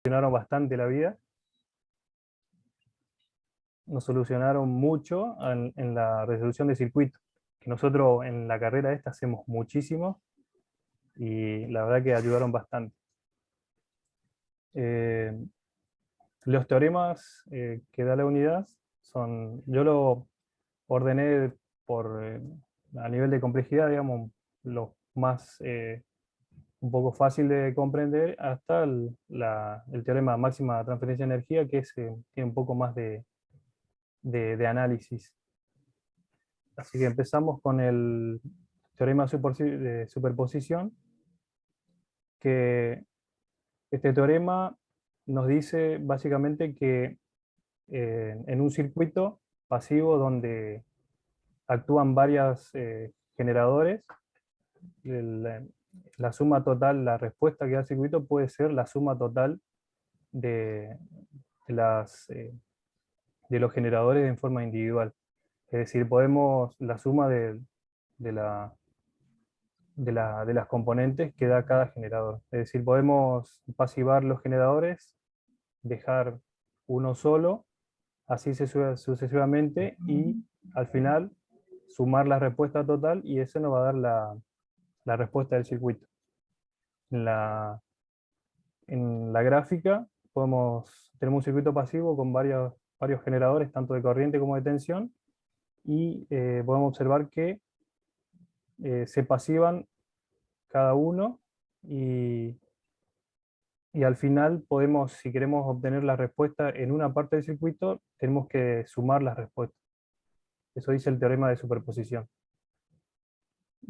solucionaron bastante la vida, nos solucionaron mucho en la resolución de circuitos, que nosotros en la carrera esta hacemos muchísimo y la verdad que ayudaron bastante. Los teoremas que da la unidad son, yo lo ordené por, a nivel de complejidad, digamos, los más un poco fácil de comprender hasta el teorema máxima transferencia de energía, que tiene un poco más de análisis. Así que empezamos con el teorema de superposición, que este teorema nos dice básicamente que en un circuito pasivo donde actúan varios generadores, la suma total, la respuesta que da el circuito puede ser la suma total de, de los generadores en forma individual. Es decir, podemos, la suma de, la, de las componentes que da cada generador. Es decir, podemos pasivar los generadores, dejar uno solo, así sucesivamente, y al final sumar la respuesta total, y eso nos va a dar la respuesta del circuito. En la gráfica tenemos un circuito pasivo con varios generadores, tanto de corriente como de tensión, y podemos observar que se pasivan cada uno, y al final podemos, si queremos obtener la respuesta en una parte del circuito, tenemos que sumar las respuestas. Eso dice el teorema de superposición,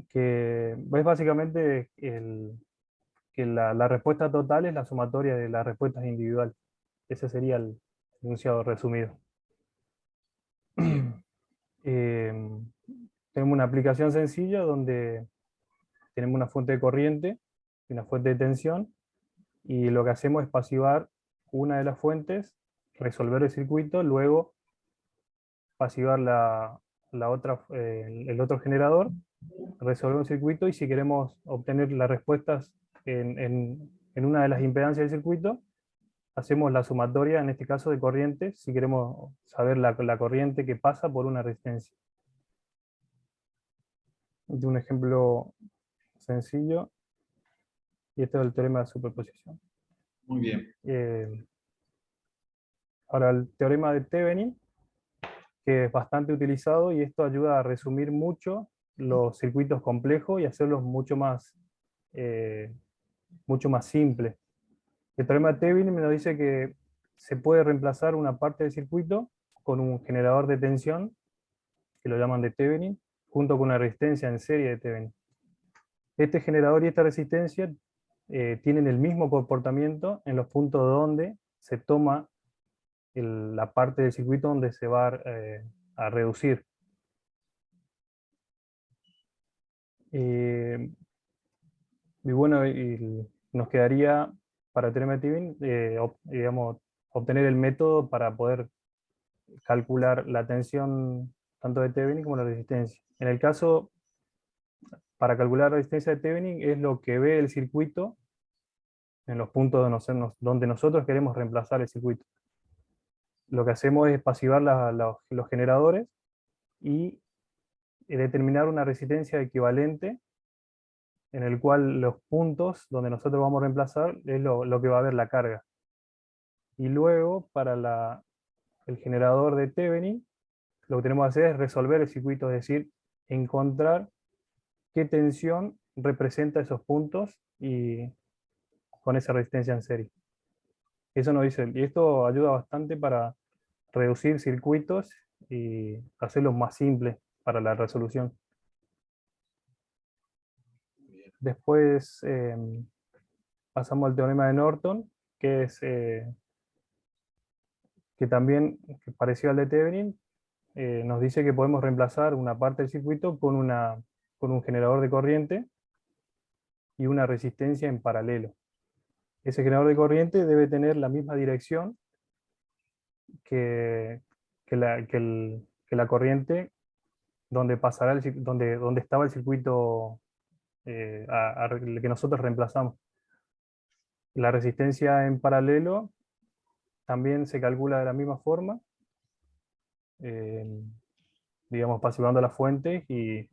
que es básicamente que la respuesta total es la sumatoria de las respuestas individuales. Ese sería el enunciado resumido. Bien. Tenemos una aplicación sencilla donde tenemos una fuente de corriente y una fuente de tensión, y lo que hacemos es pasivar una de las fuentes, resolver el circuito, luego pasivar el otro generador, resolver un circuito, y si queremos obtener las respuestas en una de las impedancias del circuito, hacemos la sumatoria, en este caso de corrientes, si queremos saber la corriente que pasa por una resistencia. De un ejemplo sencillo, y este es el teorema de superposición. Muy bien. Ahora el teorema de Thevenin, que es bastante utilizado, y esto ayuda a resumir mucho los circuitos complejos y hacerlos mucho más simples. El teorema de Thevenin nos dice que se puede reemplazar una parte del circuito con un generador de tensión, que lo llaman de Thevenin, junto con una resistencia en serie de Thevenin. Este generador y esta resistencia tienen el mismo comportamiento en los puntos donde se toma la parte del circuito donde se va a reducir. Y bueno, nos quedaría para teorema de Thevenin, digamos, obtener el método para poder calcular la tensión tanto de Thevenin como la resistencia. En el caso, para calcular la resistencia de Thevenin, es lo que ve el circuito en los puntos donde nosotros queremos reemplazar el circuito. Lo que hacemos es pasivar los generadores y determinar una resistencia equivalente, en el cual los puntos donde nosotros vamos a reemplazar es lo que va a ver la carga. Y luego, para el generador de Thevenin, lo que tenemos que hacer es resolver el circuito, es decir, encontrar qué tensión representa esos puntos y con esa resistencia en serie. Eso nos dice, y esto ayuda bastante para reducir circuitos y hacerlos más simples para la resolución. Después pasamos al teorema de Norton, que es que también, que parecido al de Thevenin, nos dice que podemos reemplazar una parte del circuito con un generador de corriente y una resistencia en paralelo. Ese generador de corriente debe tener la misma dirección que, que la corriente donde pasará donde estaba el circuito que nosotros reemplazamos. La resistencia en paralelo también se calcula de la misma forma, eh, digamos, pasivando las fuentes y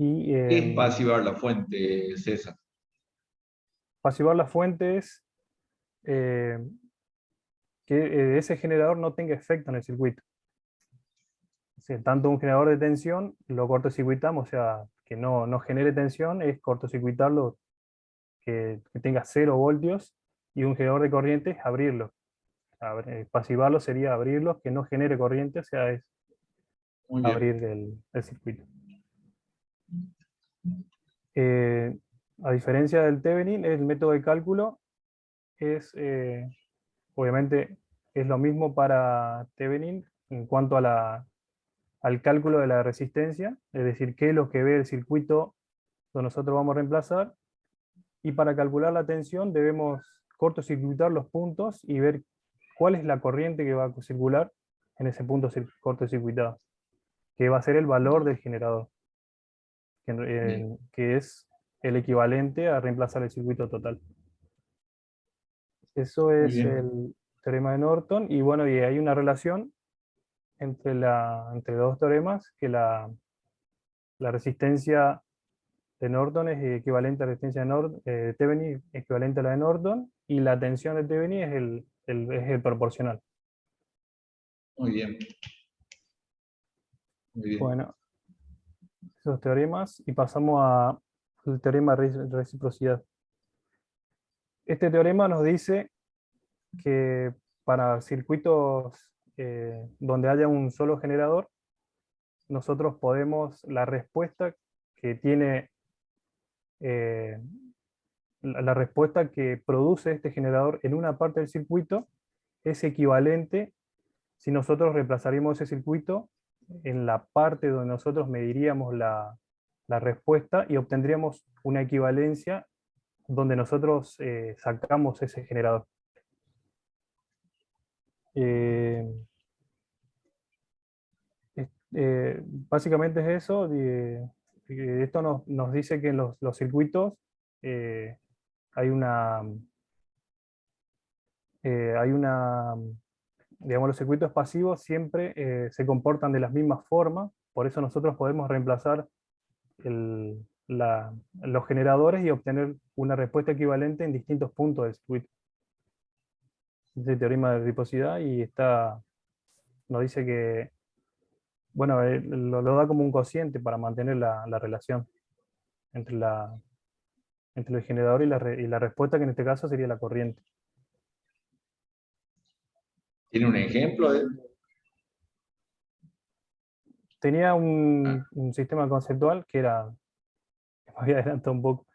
¿Qué es pasivar la fuente, César? pasivar las fuentes eh, que ese generador no tenga efecto en el circuito. O sea, tanto un generador de tensión lo cortocircuitamos, o sea, que no genere tensión, es cortocircuitarlo, que tenga 0 voltios, y un generador de corriente es abrirlo. Pasivarlo sería abrirlo, que no genere corriente, o sea, es Muy bien. abrir el circuito. Eh, a diferencia del Thevenin, el método de cálculo es, obviamente, es lo mismo para Thevenin en cuanto al cálculo de la resistencia, es decir, qué es lo que ve el circuito que nosotros vamos a reemplazar, y para calcular la tensión debemos cortocircuitar los puntos y ver cuál es la corriente que va a circular en ese punto cortocircuitado, que va a ser el valor del generador, Bien. que es el equivalente a reemplazar el circuito total. Eso Muy es bien. el teorema de Norton, y bueno, y hay una relación entre los dos teoremas, que la resistencia de Norton es equivalente a la resistencia de Thevenin, equivalente a la de Norton, y la tensión de Thevenin es el proporcional. Muy bien. Muy bien. Bueno, esos teoremas, y pasamos al teorema de reciprocidad. Este teorema nos dice que para circuitos donde haya un solo generador, nosotros podemos, la respuesta que tiene, eh, la respuesta que produce este generador en una parte del circuito es equivalente si nosotros reemplazaríamos ese circuito en la parte donde nosotros mediríamos la respuesta, y obtendríamos una equivalencia donde nosotros sacamos ese generador. Eh, Básicamente es eso. Esto nos dice que en los circuitos eh, hay una, hay una, digamos, los circuitos pasivos siempre se comportan de las mismas formas, por eso nosotros podemos reemplazar los generadores y obtener una respuesta equivalente en distintos puntos del circuito. Es el teorema de reciprocidad, y nos dice que, bueno, lo da como un cociente para mantener la relación entre, entre el generador y la respuesta, que en este caso sería la corriente. ¿Tiene un ejemplo de? Tenía Ah, un sistema conceptual que era, me voy a adelantar un poco,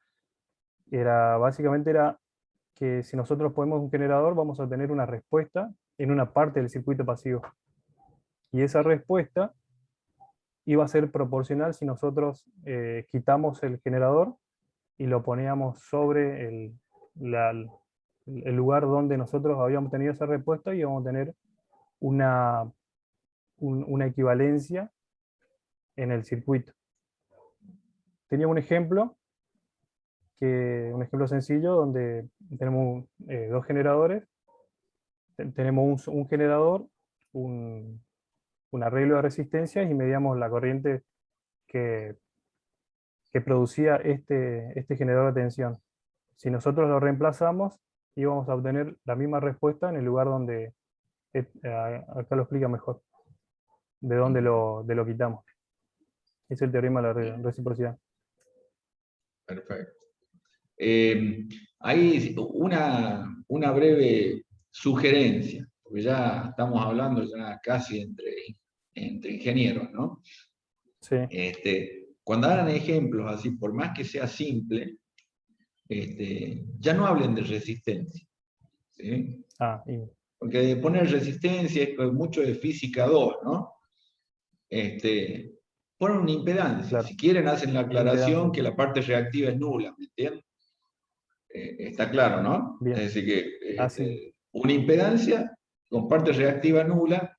básicamente era que si nosotros ponemos un generador, vamos a tener una respuesta en una parte del circuito pasivo. Y esa respuesta iba a ser proporcional si nosotros quitamos el generador y lo poníamos sobre el lugar donde nosotros habíamos tenido esa respuesta, y íbamos a tener una, una equivalencia en el circuito. Tenía un ejemplo sencillo donde tenemos dos generadores. Tenemos un generador, un arreglo de resistencias, y medíamos la corriente que, que producía este generador de tensión. Si nosotros lo reemplazamos, íbamos a obtener la misma respuesta en el lugar donde, acá lo explica mejor, de donde de lo quitamos. Es el teorema de la bien. reciprocidad. Perfecto. Hay una breve sugerencia, porque ya estamos hablando ya casi entre ingenieros, ¿no? Sí. Cuando hagan ejemplos así, por más que sea simple, ya no hablen de resistencia, ¿sí? Ah, y, Porque poner resistencia es mucho de física 2, ¿no? Ponen una impedancia. claro, Si quieren, hacen la impedancia. aclaración que la parte reactiva es nula, ¿me entienden? Está claro, ¿no? Bien. Es decir, que Así, una impedancia con parte reactiva nula,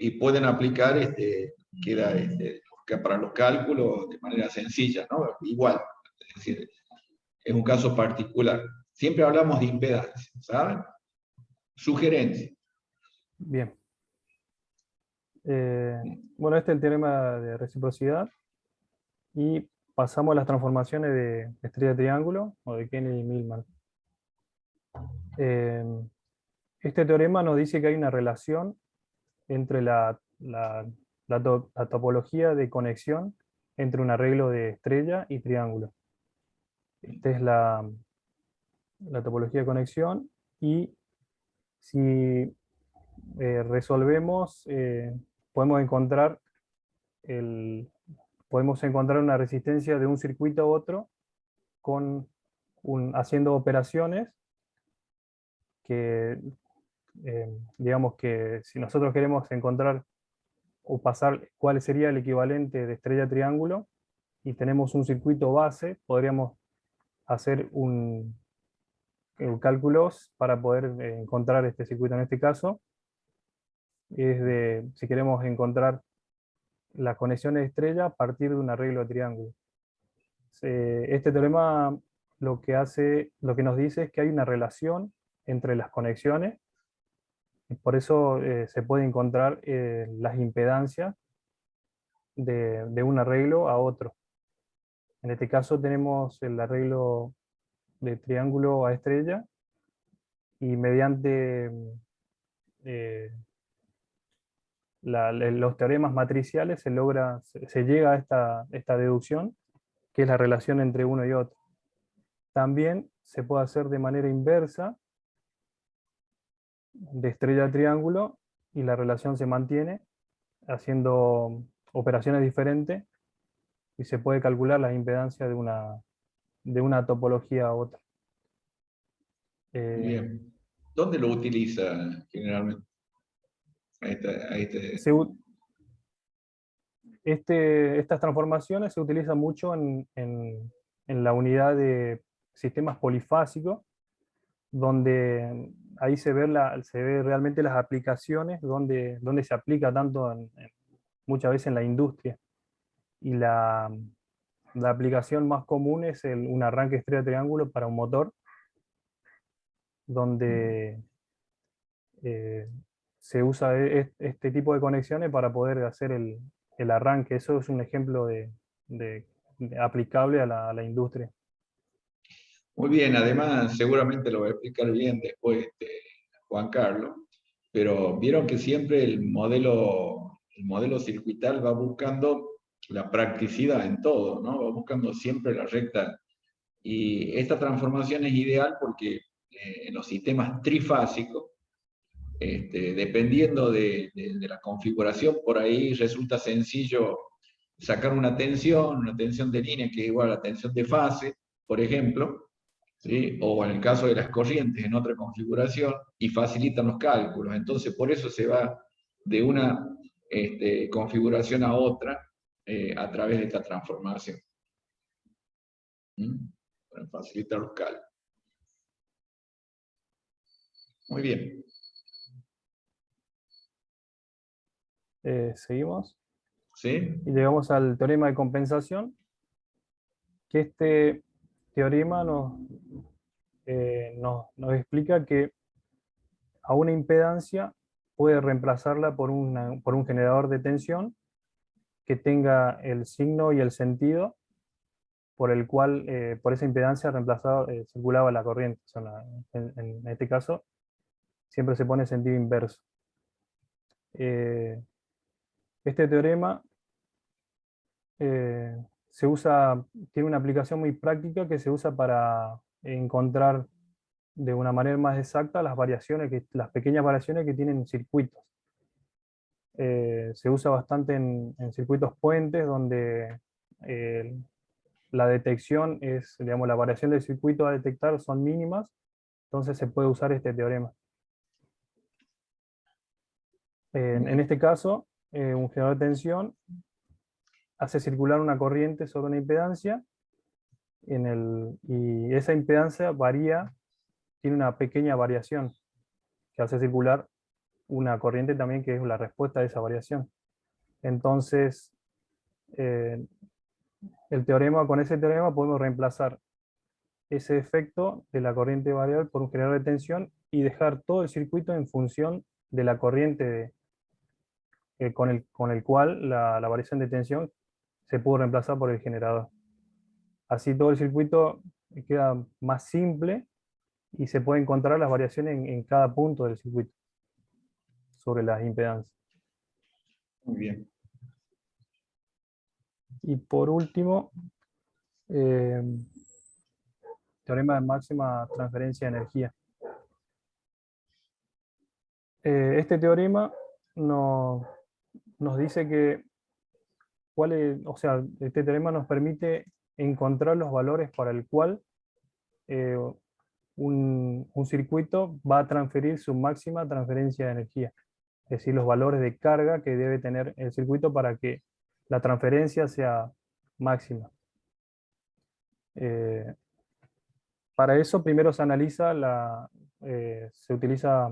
y pueden aplicar, queda que para los cálculos de manera sencilla, ¿no? Igual. Es decir, es un caso particular. Siempre hablamos de impedancia, ¿saben? Sugerencia. Bien. Bueno, este es el teorema de reciprocidad. Y pasamos a las transformaciones de estrella triángulo o de Kennedy-Millman. Este teorema nos dice que hay una relación entre la topología de conexión entre un arreglo de estrella y triángulo. Esta es la topología de conexión, y si resolvemos, podemos encontrar una resistencia de un circuito a otro haciendo operaciones que, digamos que si nosotros queremos encontrar o pasar cuál sería el equivalente de estrella a triángulo, y tenemos un circuito base, podríamos hacer cálculos para poder encontrar este circuito. En este caso, si queremos encontrar las conexiones de estrella a partir de un arreglo de triángulo. Este teorema lo que nos dice es que hay una relación entre las conexiones, y por eso se puede encontrar las impedancias de un arreglo a otro. En este caso tenemos el arreglo de triángulo a estrella, y mediante los teoremas matriciales se llega a esta deducción, que es la relación entre uno y otro. También se puede hacer de manera inversa, de estrella a triángulo, y la relación se mantiene haciendo operaciones diferentes, y se puede calcular las impedancias de una topología a otra. Bien. ¿Dónde lo utiliza generalmente? Se u- Estas transformaciones se utilizan mucho en la unidad de sistemas polifásicos, donde ahí se ve realmente las aplicaciones, donde se aplica tanto muchas veces en la industria. Y la aplicación más común es un arranque estrella-triángulo para un motor, donde se usa este tipo de conexiones para poder hacer el arranque. Eso es un ejemplo de aplicable a la industria. Muy bien, además seguramente lo va a explicar bien después Juan Carlos, pero vieron que siempre el modelo circuital va buscando la practicidad en todo, ¿no? Va buscando siempre la recta. Y esta transformación es ideal porque en los sistemas trifásicos, dependiendo de la configuración, por ahí resulta sencillo sacar una tensión de línea que es igual a la tensión de fase, por ejemplo, ¿sí? O en el caso de las corrientes en otra configuración, y facilitan los cálculos. Entonces, por eso se va de una configuración a otra a través de esta transformación. Para facilitar los cálculos. Muy bien. Seguimos. ¿Sí? Y llegamos al teorema de compensación, que este teorema nos explica que a una impedancia puede reemplazarla por un generador de tensión que tenga el signo y el sentido por el cual, por esa impedancia circulaba la corriente. O sea, en este caso, siempre se pone sentido inverso. Este teorema tiene una aplicación muy práctica que se usa para encontrar de una manera más exacta las pequeñas variaciones que tienen circuitos. Se usa bastante en circuitos puentes, donde la detección digamos, la variación del circuito a detectar son mínimas, entonces se puede usar este teorema. En este caso, un generador de tensión hace circular una corriente sobre una impedancia, y esa impedancia tiene una pequeña variación que hace circular una corriente también, que es la respuesta de esa variación. Entonces, Con ese teorema podemos reemplazar ese efecto de la corriente variable por un generador de tensión y dejar todo el circuito en función de la corriente con el cual la variación de tensión se pudo reemplazar por el generador. Así todo el circuito queda más simple y se puede encontrar las variaciones en cada punto del circuito sobre las impedancias. Muy bien. Y por último, eh, teorema de máxima transferencia de energía. Este teorema nos dice que o sea, este teorema nos permite encontrar los valores para el cual eh, un circuito va a transferir su máxima transferencia de energía. Es decir, los valores de carga que debe tener el circuito para que la transferencia sea máxima. Eh, para eso primero se analiza se utiliza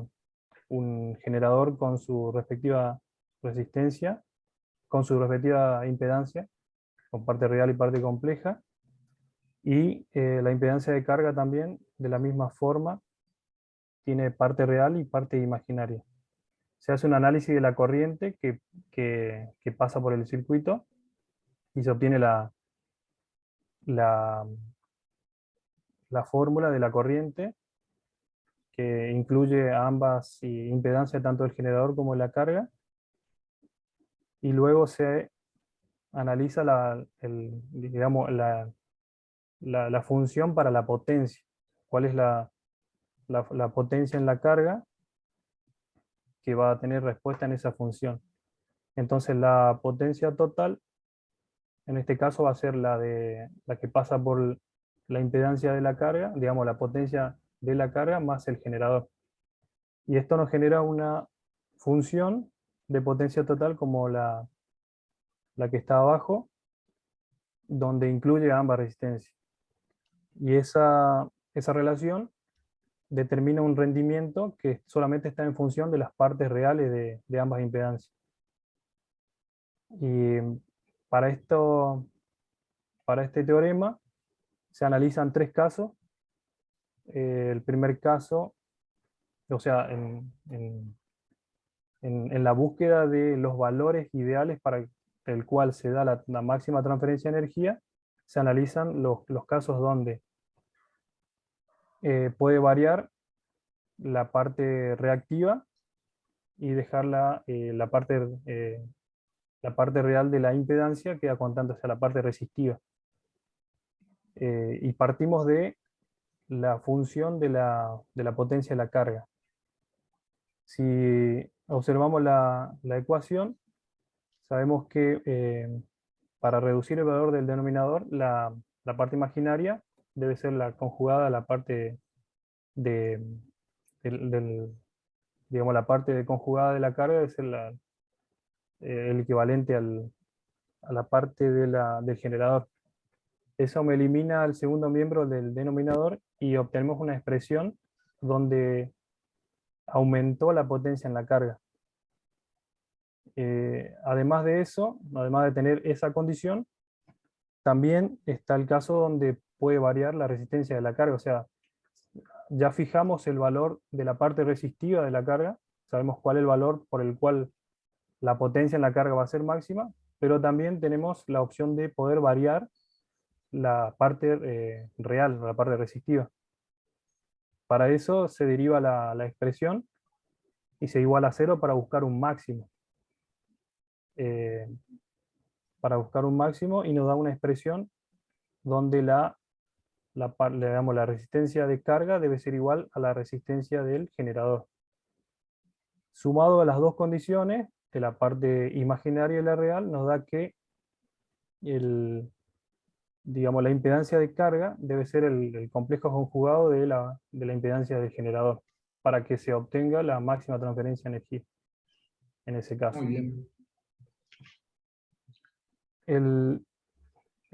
un generador con su respectiva resistencia, con su respectiva impedancia, con parte real y parte compleja, y la impedancia de carga también, de la misma forma, tiene parte real y parte imaginaria. Se hace un análisis de la corriente que pasa por el circuito y se obtiene la, la fórmula de la corriente que incluye a ambas impedancias, tanto del generador como de la carga, y luego se analiza digamos, la función para la potencia. ¿Cuál es la potencia en la carga que va a tener respuesta en esa función? Entonces la potencia total, en este caso, va a ser la que pasa por la impedancia de la carga, digamos la potencia de la carga más el generador. Y esto nos genera una función de potencia total como la que está abajo, donde incluye ambas resistencias. Y esa relación determina un rendimiento que solamente está en función de las partes reales de ambas impedancias. Y para este teorema se analizan tres casos. El primer caso, o sea, en la búsqueda de los valores ideales para el cual se da la máxima transferencia de energía, se analizan los casos donde puede variar la parte reactiva y dejar la parte real de la impedancia queda constante, o sea, la parte resistiva. Y partimos de la función de la potencia de la carga. Si observamos la ecuación, sabemos que para reducir el valor del denominador, la parte imaginaria debe ser la conjugada a la parte de, digamos, la parte de conjugada de la carga debe ser el equivalente a la parte del generador. Eso me elimina el segundo miembro del denominador y obtenemos una expresión donde aumentó la potencia en la carga. Además de eso, además de tener esa condición, también está el caso donde puede variar la resistencia de la carga. O sea, ya fijamos el valor de la parte resistiva de la carga, sabemos cuál es el valor por el cual la potencia en la carga va a ser máxima, pero también tenemos la opción de poder variar la parte real, la parte resistiva. Para eso se deriva la expresión y se iguala a cero para buscar un máximo. Eh, para buscar un máximo y nos da una expresión donde digamos, la resistencia de carga debe ser igual a la resistencia del generador. Sumado a las dos condiciones, de la parte imaginaria y la real, nos da que digamos, la impedancia de carga debe ser el complejo conjugado de la impedancia del generador, para que se obtenga la máxima transferencia de energía, en ese caso. Muy bien. El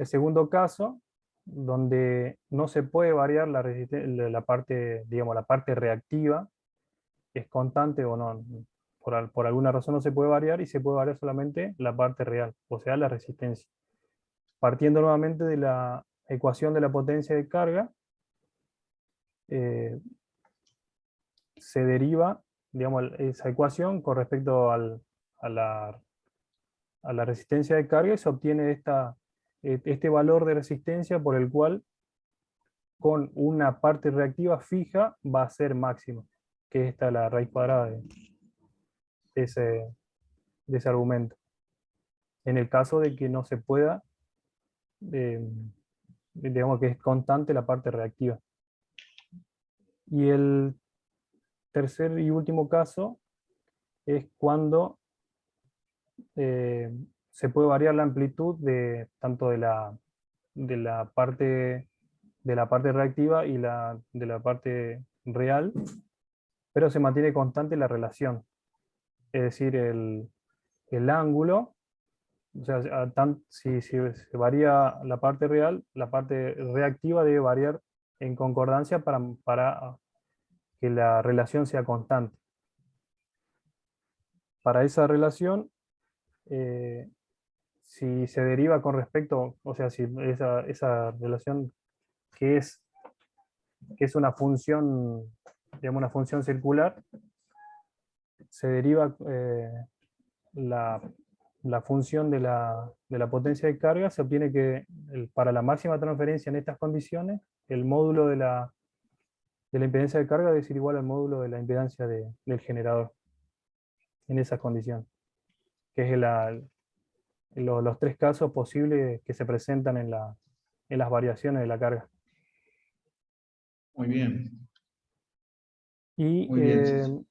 segundo caso, donde no se puede variar la parte, digamos, la parte reactiva, es constante o no, por alguna razón no se puede variar y se puede variar solamente la parte real, o sea, la resistencia. partiendo nuevamente de la ecuación de la potencia de carga, se deriva, digamos, esa ecuación con respecto a la resistencia de carga, y se obtiene este valor de resistencia por el cual con una parte reactiva fija va a ser máximo, que es esta la raíz cuadrada de ese argumento. En el caso de que no se pueda, digamos que es constante la parte reactiva. Y el tercer y último caso es cuando se puede variar la amplitud tanto de la parte reactiva y de la parte real, pero se mantiene constante la relación. Es decir, el ángulo, o sea, si se varía la parte real, la parte reactiva debe variar en concordancia para que la relación sea constante. Para esa relación, si se deriva con respecto, o sea, si esa relación que es una función, digamos, una función circular, se deriva la función de la potencia de carga, se obtiene que para la máxima transferencia en estas condiciones, el módulo de la impedancia de carga debe ser igual al módulo de la impedancia del generador, en esas condiciones, que es los tres casos posibles que se presentan en las variaciones de la carga. Muy bien. Y, Muy bien.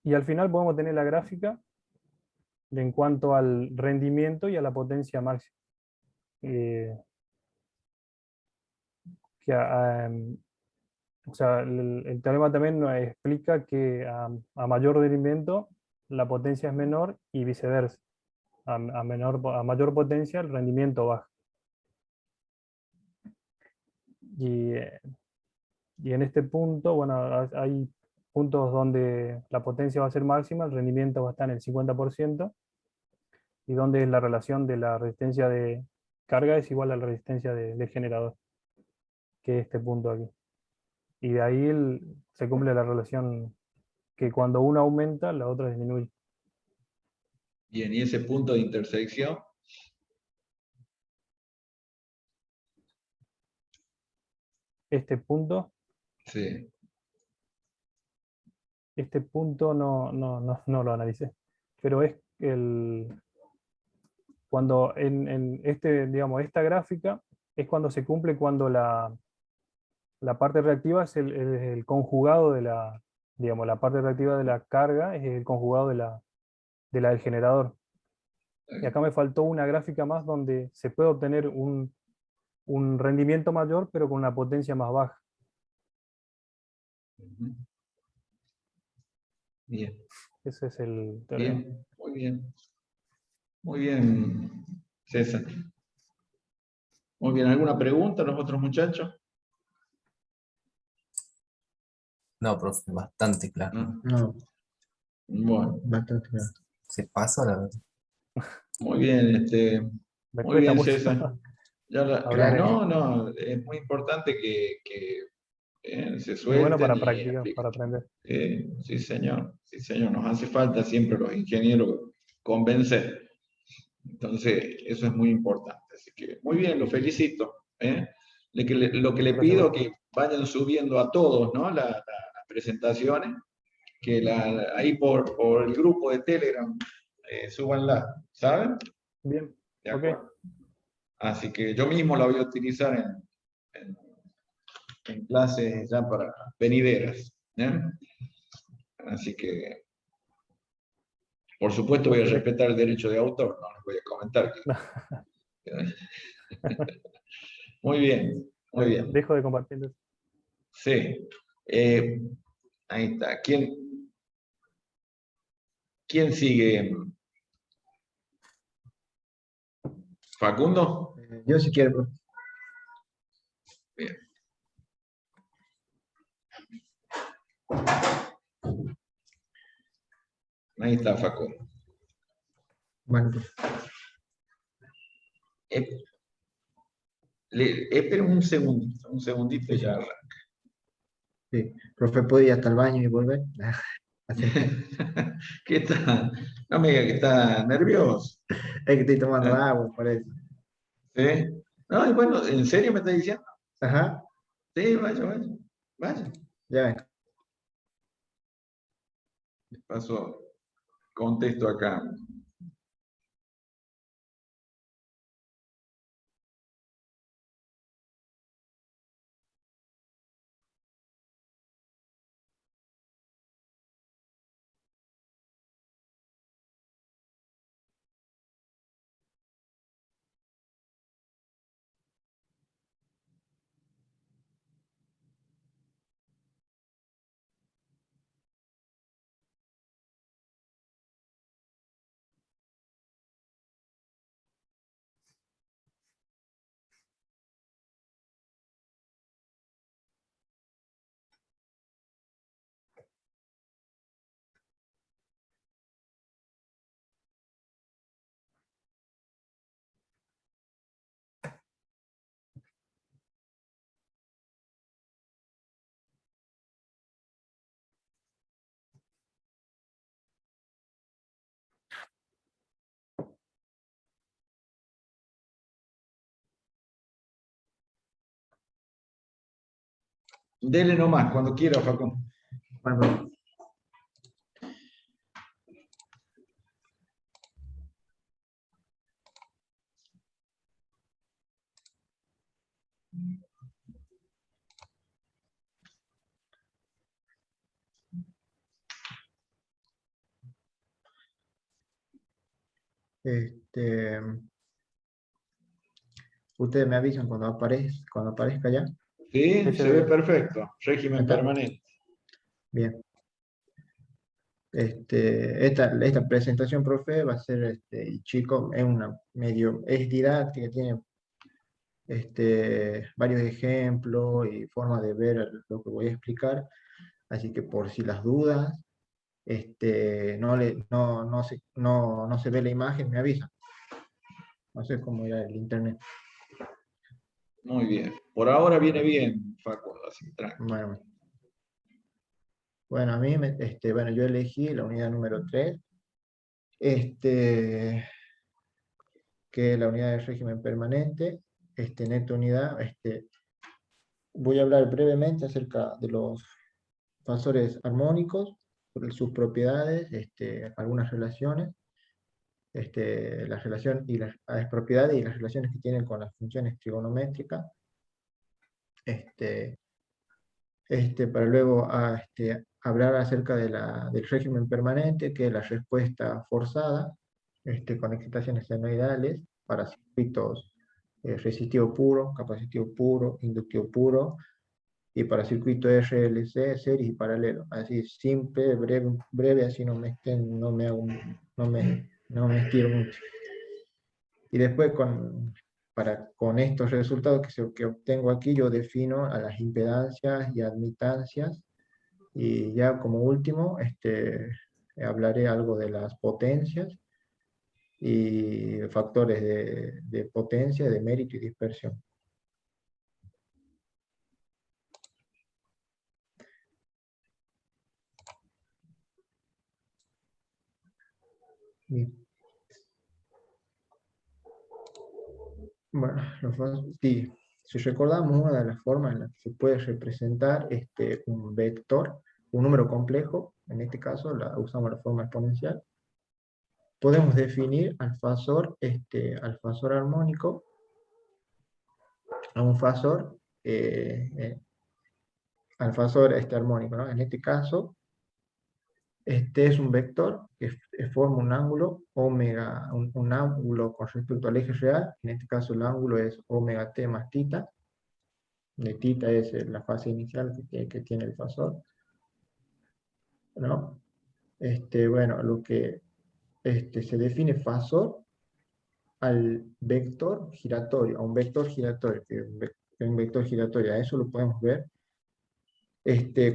y al final podemos tener la gráfica en cuanto al rendimiento y a la potencia máxima. O sea, el teorema también nos explica que a mayor rendimiento la potencia es menor y viceversa. A mayor potencia el rendimiento baja. Y en este punto, bueno, hay puntos donde la potencia va a ser máxima, el rendimiento va a estar en el 50%, y donde la relación de la resistencia de carga es igual a la resistencia del generador, que es este punto aquí. Y de ahí se cumple la relación que cuando uno aumenta, la otra disminuye. Bien, y ese punto de intersección. Este punto Sí. no lo analicé, pero es cuando digamos, esta gráfica es cuando se cumple cuando la parte reactiva es el conjugado digamos, la parte reactiva de la carga es el conjugado de la del generador. Y acá me faltó una gráfica más donde se puede obtener un rendimiento mayor, pero con una potencia más baja. Bien. Ese es el teorema. Bien, muy bien. Muy bien, César. Muy bien, ¿alguna pregunta a los otros muchachos? No, profe, bastante claro. No. No, Bueno, bastante claro. Se pasa la verdad. muy bien, Me muy cuesta bien, mucho César. hablar No, es muy importante que se es bueno para suelten y practicar, expliquen. para aprender. Sí, señor, nos hace falta siempre los ingenieros convencer. Entonces, eso es muy importante. Así que, muy bien, lo felicito. Lo que le Gracias, pido profe. que vayan subiendo a todos, ¿no? Las presentaciones, que ahí por el grupo de Telegram súbanla, ¿saben? Bien, De ok. acuerdo. Así que yo mismo la voy a utilizar en clases ya para venideras. Así que, por supuesto, voy a respetar el derecho de autor, no les voy a comentar. Muy bien, muy bien. Dejo de compartir. Sí. Ahí está. ¿Quién sigue? ¿Facundo? Yo si quiero, profe. Bien. Ahí está Facundo. Bueno, profe. Espera un segundito y Sí, ya sí. arranca. Sí. Profe, ¿puede ir hasta el baño y volver? Así. ¿Qué está? No me diga que está nervioso. Es que estoy tomando ¿Eh? agua, por eso. ¿Sí? No, y bueno, ¿en serio me está diciendo? Ajá, Sí, vaya, vaya. Vaya. ya ven. Paso, contesto acá. Dele nomás, cuando quiera, Facundo. Bueno, profe. Este, ustedes me avisan cuando aparezca ya. Sí, Sí, se ve perfecto. Régimen ¿Está? permanente. Bien. Esta presentación, profe, va a ser, y chico, es didáctica, tiene varios ejemplos y formas de ver lo que voy a explicar, así que por si las dudas, no se ve la imagen, me avisan. No sé cómo irá el internet. Muy bien. Por ahora viene bien, Facundo, así tranquilo. Bueno, bueno, bueno, yo elegí la unidad número 3, que es la unidad de régimen permanente, en esta unidad, voy a hablar brevemente acerca de los fasores armónicos, sus propiedades, algunas relaciones, la relación y las propiedades y las relaciones que tienen con las funciones trigonométricas, este, para luego hablar acerca del régimen permanente, que es la respuesta forzada, con excitaciones senoidales para circuitos resistivo puro, capacitivo puro, inductivo puro, y para circuito RLC, series y paralelo. Así simple, breve, así no me estiro mucho. Y después con estos resultados que obtengo aquí, yo defino a las impedancias y admitancias. Y ya como último, hablaré algo de las potencias y factores de potencia, de mérito y dispersión. Bien. Bueno, sí, si recordamos una de las formas en las que se puede representar un vector, un número complejo, en este caso usamos la forma exponencial, podemos definir al fasor armónico, a un fasor, al fasor armónico, ¿no? En este caso, este es un vector que forma un ángulo omega, un ángulo con respecto al eje real, en este caso el ángulo es omega t más tita, de tita es la fase inicial que tiene el fasor, ¿no? Bueno, lo que se define fasor al vector giratorio, a un vector giratorio, un vector giratorio, a eso lo podemos ver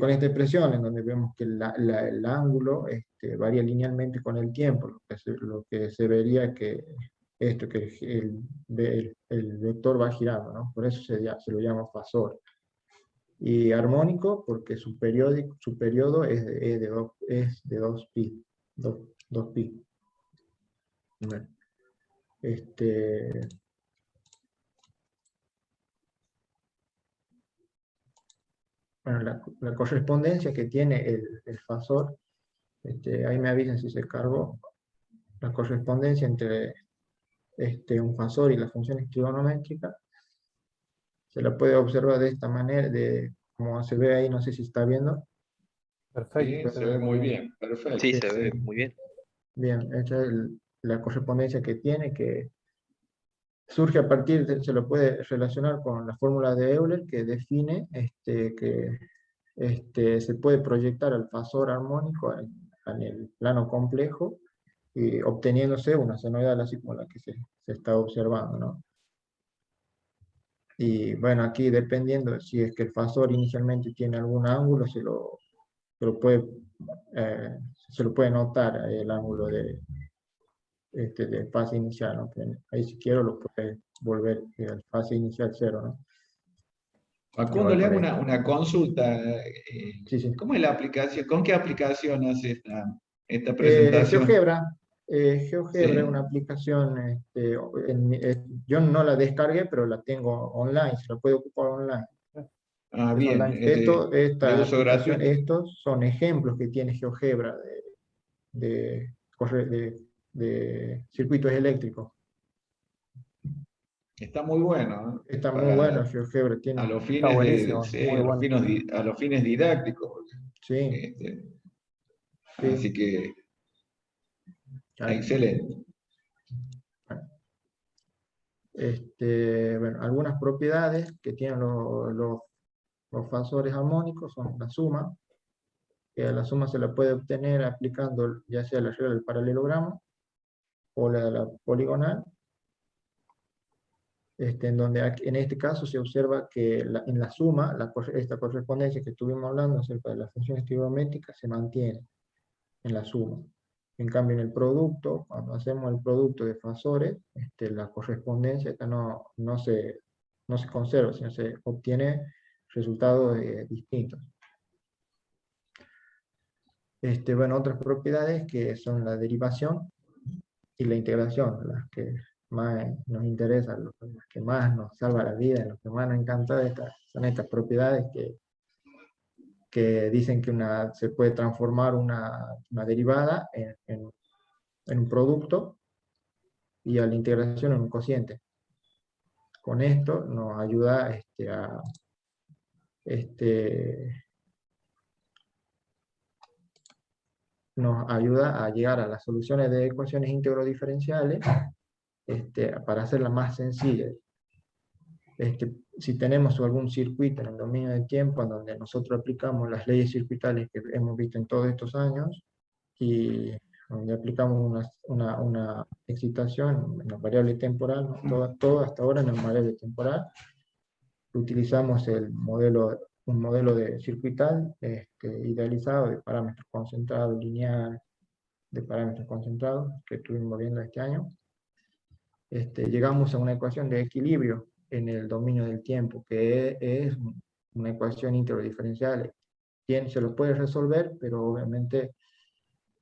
con esta expresión, en donde vemos que el ángulo varía linealmente con el tiempo, lo que se vería que esto, que el vector va girando, ¿no? Por eso se lo llama fasor. Y armónico porque su periodo es de 2π. 2π. Bueno, bueno, la correspondencia que tiene el fasor, ahí me avisan si se cargó, la correspondencia entre un fasor y las funciones trigonométricas, se la puede observar de esta manera, como se ve ahí, no sé si está viendo. Perfecto. Sí, se ve muy bien, perfecto. Sí, se ve muy bien. Bien, esta es la correspondencia que tiene, que surge a partir se lo puede relacionar con la fórmula de Euler, que define que se puede proyectar al fasor armónico en el plano complejo, y obteniéndose una senoidal así como la que se está observando, ¿no? Y bueno, aquí dependiendo si es que el fasor inicialmente tiene algún ángulo, se lo puede, se lo puede notar el ángulo de fase inicial, ¿no? Ahí si quiero lo puede volver al fase inicial 0, ¿no? Facundo, Igual le hago para esto. una consulta. Sí, sí. ¿Cómo es la aplicación? ¿Con qué aplicación hace esta presentación? GeoGebra. GeoGebra es Sí. una aplicación, yo no la descargué, pero la tengo online, se la puede ocupar online. Ah, Es bien, online. de Esta uso aplicación, gratuito. estos son ejemplos que tiene GeoGebra de circuitos eléctricos. Está muy bueno, ¿no? Está muy bueno Para, GeoGebra, a tiene, los Está fines buenísimo, sí, muy bueno. a los fines didácticos. sí, Este, sí. así que, Ahí. excelente. Bueno, algunas propiedades que tienen los fasores armónicos son la suma, que a la suma se la puede obtener aplicando ya sea la regla del paralelogramo o la de la poligonal, en donde en este caso se observa que en la suma, esta correspondencia que estuvimos hablando acerca de las funciones trigonométricas se mantiene en la suma. En cambio, en el producto, cuando hacemos el producto de fasores, la correspondencia acá no se conserva, sino se obtiene resultados distintos. Bueno, otras propiedades que son la derivación y la integración, las que más nos interesan, las que más nos salva la vida, las que más nos encanta, son estas propiedades que dicen que se puede transformar una derivada en un producto y a la integración en un cociente. Con esto nos ayuda a llegar a las soluciones de ecuaciones íntegro-diferenciales para hacerlas más sencillas. Si tenemos algún circuito en el dominio del tiempo en donde nosotros aplicamos las leyes circuitales que hemos visto en todos estos años, y donde aplicamos una excitación en la variable temporal, ¿no? todo hasta ahora en la variable temporal, utilizamos un modelo de circuital idealizado de parámetros concentrados, lineal, de parámetros concentrados, que estuvimos viendo este año. Llegamos a una ecuación de equilibrio en el dominio del tiempo, que es una ecuación íntegro-diferencial. Se lo puede resolver, pero obviamente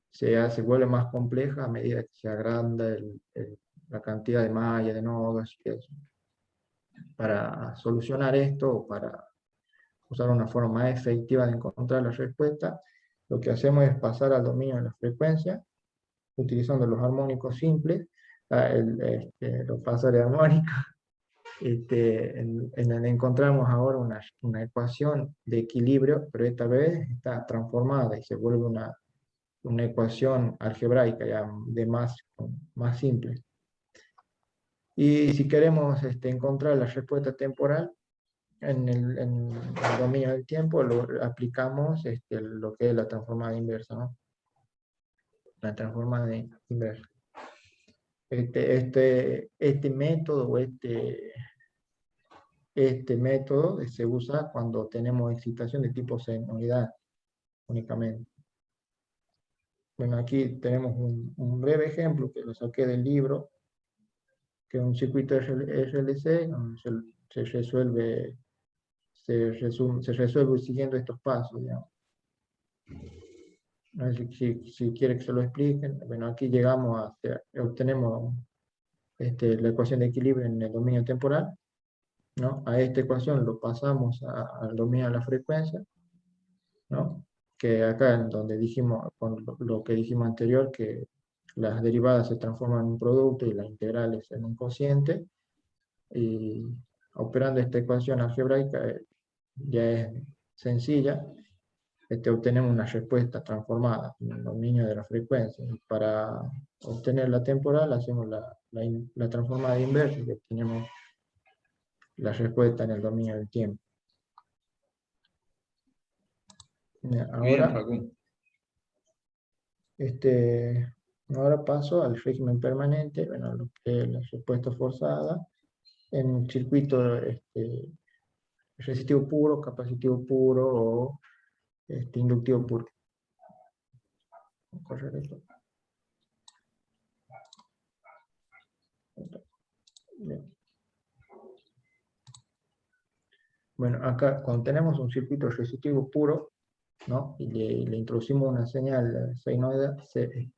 se vuelve más compleja a medida que se agranda la cantidad de malla, de nodos y eso. Para solucionar esto, o para usar una forma más efectiva de encontrar la respuesta, lo que hacemos es pasar al dominio de la frecuencia, utilizando los armónicos simples, los fasores armónicos, en donde encontramos ahora una ecuación de equilibrio, pero esta vez está transformada y se vuelve una ecuación algebraica ya más simple. Y si queremos encontrar la respuesta temporal en el dominio del tiempo, aplicamos lo que es la transformada inversa, ¿no? La transformada inversa. Este método o este método se usa cuando tenemos excitación de tipo senoidal únicamente. Bueno, aquí tenemos un breve ejemplo que lo saqué del libro, que es un circuito RLC, donde se resuelve siguiendo estos pasos, digamos. No sé si quiere que se lo expliquen. Bueno, aquí llegamos obtenemos la ecuación de equilibrio en el dominio temporal, ¿no? A esta ecuación lo pasamos al dominio de la frecuencia, ¿no? Que acá en donde dijimos, con lo que dijimos anterior, que las derivadas se transforman en un producto y las integrales en un cociente, y operando esta ecuación algebraica ya es sencilla, obtenemos una respuesta transformada en el dominio de la frecuencia. Y para obtener la temporal hacemos la transformada inversa y obtenemos la respuesta en el dominio del tiempo. Bien, Ahora, Facundo. ahora paso al régimen permanente, bueno, lo que es la respuesta forzada, en un circuito resistivo puro, capacitivo puro o inductivo puro. Correcto. Bien. Bueno, acá cuando tenemos un circuito resistivo puro, ¿no? Y le introducimos una señal senoidal, de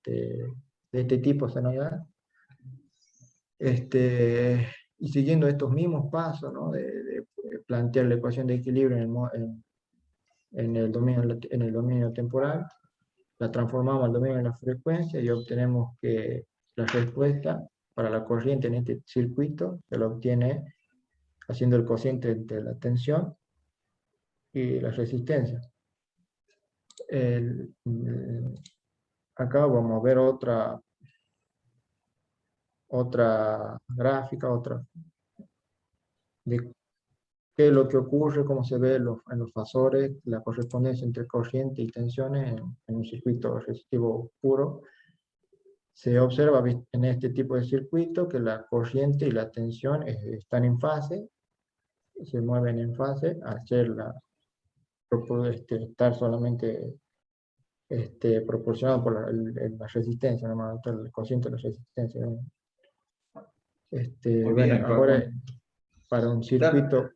este tipo senoidal, y siguiendo estos mismos pasos, ¿no? de plantear la ecuación de equilibrio en el dominio temporal, la transformamos al dominio de la frecuencia y obtenemos que la respuesta para la corriente en este circuito se la obtiene haciendo el cociente entre la tensión y la resistencia. Acá vamos a ver otra gráfica, de qué es lo que ocurre, cómo se ve en los fasores, la correspondencia entre corriente y tensiones en un circuito resistivo puro. Se observa en este tipo de circuito que la corriente y la tensión están en fase, se mueven en fase, estar solamente proporcionado por la resistencia, ¿no? El cociente de la resistencia, ¿no? Muy Bueno, bien, ahora Facundo. para un circuito...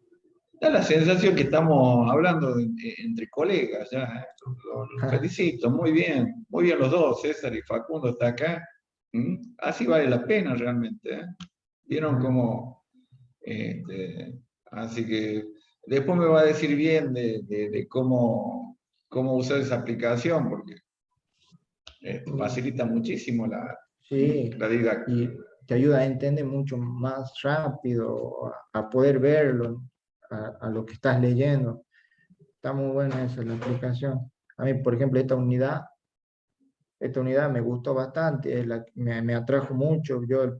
Da la sensación que estamos hablando entre colegas ya. Los felicito, muy bien los dos, César y Facundo está acá. Así vale la pena realmente, ¿eh? Vieron cómo, así que después me va a decir bien de cómo usar esa aplicación, porque facilita muchísimo Sí, la didáctica. y te ayuda a entender mucho más rápido, a poder verlo, a lo que estás leyendo. Está muy buena esa la aplicación. A mí, por ejemplo, esta unidad me gustó bastante, me atrajo mucho. Yo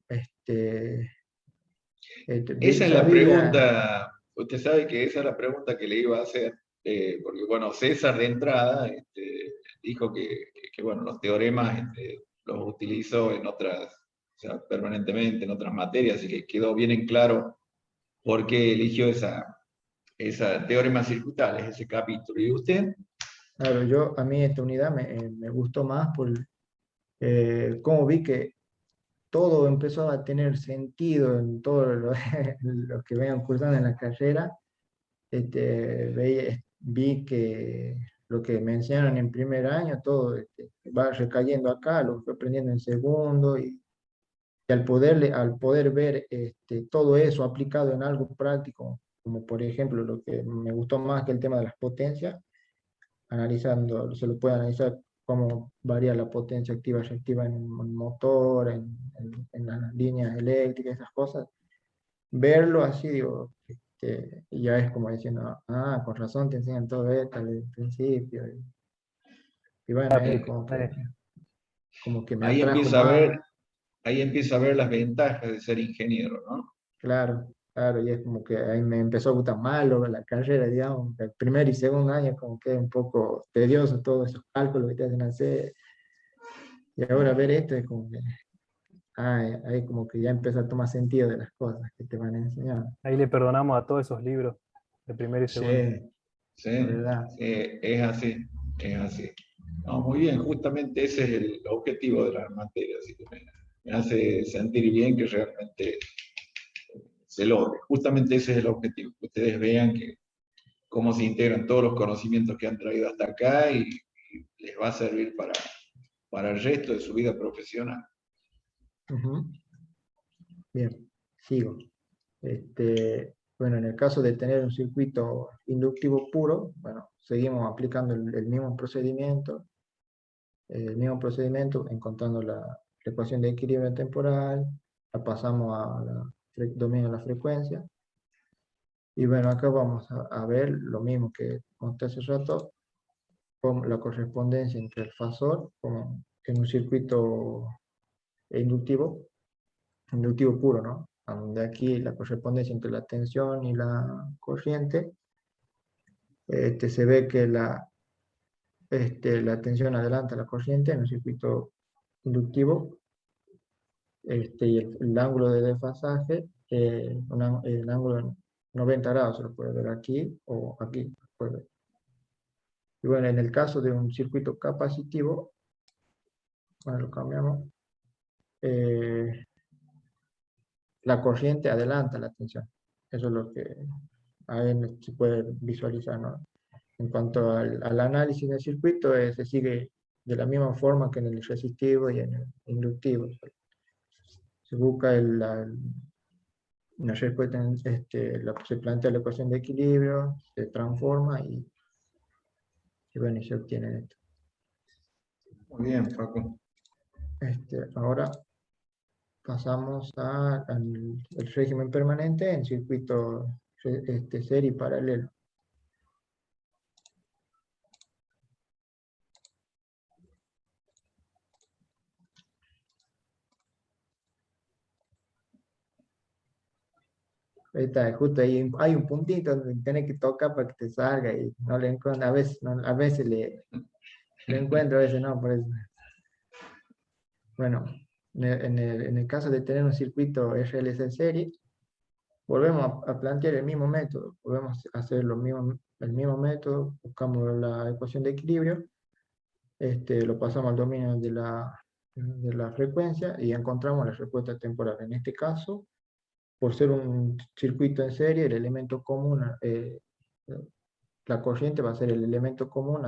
Esa es la sabía... pregunta, usted sabe que esa es la pregunta que le iba a hacer, porque bueno, César de entrada dijo que, bueno, los teoremas los utilizó en otras, o sea, permanentemente en otras materias, así que quedó bien en claro por qué eligió esa teoremas circuitales, ese capítulo. ¿Y usted? Claro, a mí esta unidad me gustó más por cómo vi que todo empezó a tener sentido en todo lo que vengan cursando en la carrera. Vi que lo que me enseñaron en primer año, todo va recayendo acá, lo que fui aprendiendo en segundo, y al poder ver todo eso aplicado en algo práctico, como por ejemplo lo que me gustó más que el tema de las potencias, se lo puede analizar cómo varía la potencia activa y reactiva en un motor, en las líneas eléctricas, esas cosas. Verlo así, digo, ya es como diciendo, con razón te enseñan todo esto desde el principio. Y bueno, ahí como que me Ahí atrajo empieza a más, ver, ahí empieza a ver las ventajas de ser ingeniero, ¿no? claro, claro, y es como que ahí me empezó a gustar más la carrera, digamos, el primer y segundo año como que es un poco tedioso todos esos cálculos que te hacen hacer, y ahora ver esto es como que, ahí como que ya empieza a tomar sentido de las cosas que te van a enseñar. Ahí le perdonamos a todos esos libros de primero y segundo. Sí, Sí, la verdad. es así, es así. No, muy bien, justamente ese es el objetivo de la materia. Así que me hace sentir bien que realmente se logre. Justamente ese es el objetivo, que ustedes vean que cómo se integran todos los conocimientos que han traído hasta acá y les va a servir para el resto de su vida profesional. Ujú. Bien, sigo. Bueno, en el caso de tener un circuito inductivo puro, bueno, seguimos aplicando el mismo procedimiento, encontrando la ecuación de equilibrio temporal, la pasamos a dominio de la frecuencia. Y bueno, acá vamos a ver lo mismo que conté hace rato, con la correspondencia entre el fasor como en un circuito inductivo puro, ¿no? Donde aquí la correspondencia entre la tensión y la corriente, se ve que la tensión adelanta la corriente en un circuito inductivo, y el ángulo de desfasaje, el ángulo de 90 grados, se lo puede ver aquí o aquí. Se puede ver. Y bueno, en el caso de un circuito capacitivo, bueno, lo cambiamos, la corriente adelanta la tensión. Eso es lo que ahí se puede visualizar, ¿no? En cuanto al análisis del circuito, se sigue de la misma forma que en el resistivo y en el inductivo. Se busca una respuesta, se plantea la ecuación de equilibrio, se transforma y bueno, y se obtiene esto. Muy bien, Paco. Ahora pasamos al régimen permanente en circuito serie paralelo. Ahí está, justo ahí hay un puntito donde tenés que tocar para que te salga y no le encuentro, a veces, a veces le encuentro, a veces no, por eso. Bueno, en el caso de tener un circuito RLC en serie, volvemos a plantear el mismo método, volvemos a hacer el mismo método, buscamos la ecuación de equilibrio, lo pasamos al dominio de la frecuencia y encontramos la respuesta temporal. En este caso, por ser un circuito en serie, el elemento común, la corriente va a ser el elemento común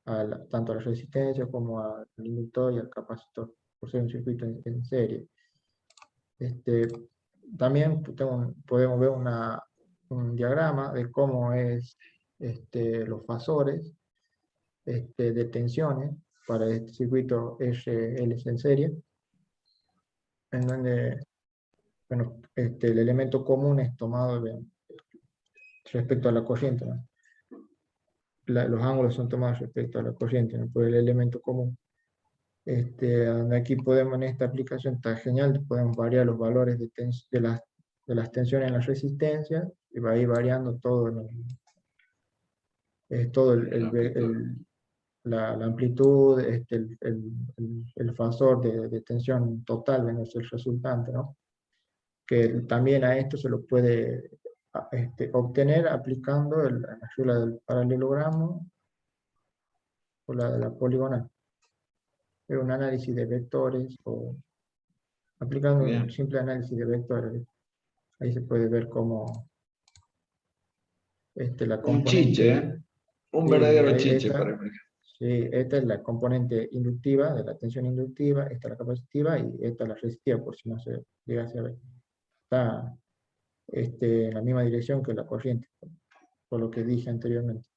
tanto a la resistencia como al inductor y al capacitor, por ser un circuito en serie. También podemos ver un diagrama de cómo es los fasores de tensiones para este circuito RLC en serie, en donde bueno, el elemento común es tomado respecto a la corriente, ¿no? Los ángulos son tomados respecto a la corriente, ¿no? Por el elemento común. Donde aquí podemos, en esta aplicación está genial, podemos variar los valores de las tensiones en la resistencia y va a ir variando todo, la amplitud, el fasor de tensión total, es el resultante, ¿no? Que también a esto se lo puede obtener aplicando la regla del paralelogramo o la de la poligonal. Es un análisis de vectores o aplicando un simple análisis de vectores. Ahí se puede ver cómo la Un componente... chiche, ¿eh? Un Sí, verdadero chiche para el sí, esta es la componente inductiva, de la tensión inductiva, esta es la capacitiva y esta es la resistiva, por si no se llegase a ver. Está en la misma dirección que la corriente, por lo que dije anteriormente.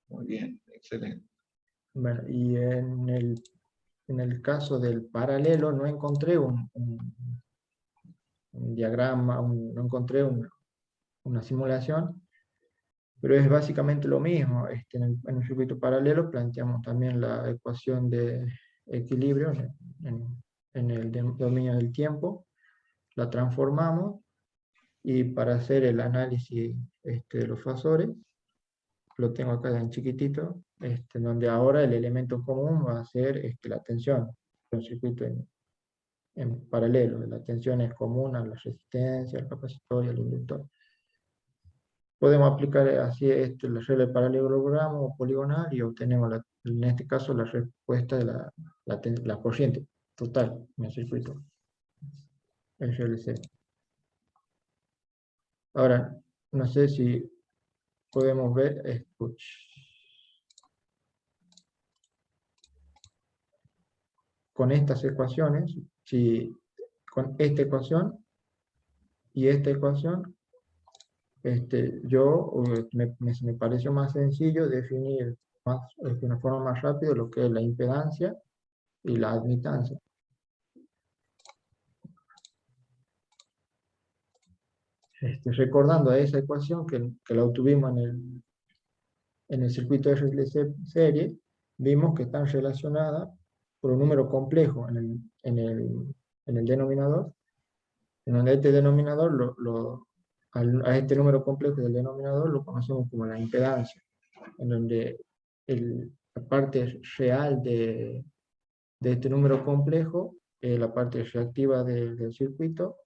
Muy bien, excelente. Bueno, y en el caso del paralelo no encontré un diagrama, no encontré una simulación, pero es básicamente lo mismo. En el circuito paralelo planteamos también la ecuación de equilibrio en el dominio del tiempo, la transformamos y para hacer el análisis de los fasores, lo tengo acá en chiquitito, donde ahora el elemento común va a ser la tensión, un circuito en paralelo. La tensión es común a la resistencia, al capacitor y al inductor. Podemos aplicar así la regla de paralelogramo o poligonal y obtenemos en este caso la respuesta de la corriente total en el circuito RLC. Ahora, no sé si podemos ver, con estas ecuaciones, si con esta ecuación y esta ecuación, me pareció más sencillo definir de una forma más rápida lo que es la impedancia y la admitancia. Recordando a esa ecuación que la obtuvimos en el circuito RLC serie, vimos que están relacionadas por un número complejo en el denominador, en donde este denominador, a este número complejo del denominador lo conocemos como la impedancia, en donde la parte real de este número complejo es la parte reactiva del circuito,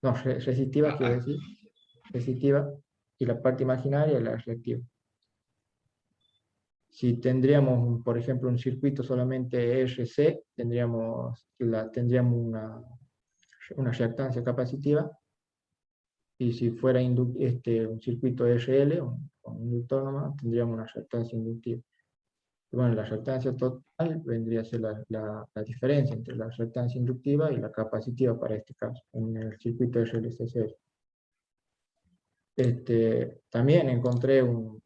no, resistiva quiero decir, resistiva, y la parte imaginaria es la reactiva. Si tendríamos, por ejemplo, un circuito solamente RC, tendríamos una reactancia capacitiva, y si fuera un circuito RL, un inductor nomás, tendríamos una reactancia inductiva. Y bueno, la reactancia total vendría a ser la diferencia entre la reactancia inductiva y la capacitiva para este caso, en el circuito RLC. También encontré un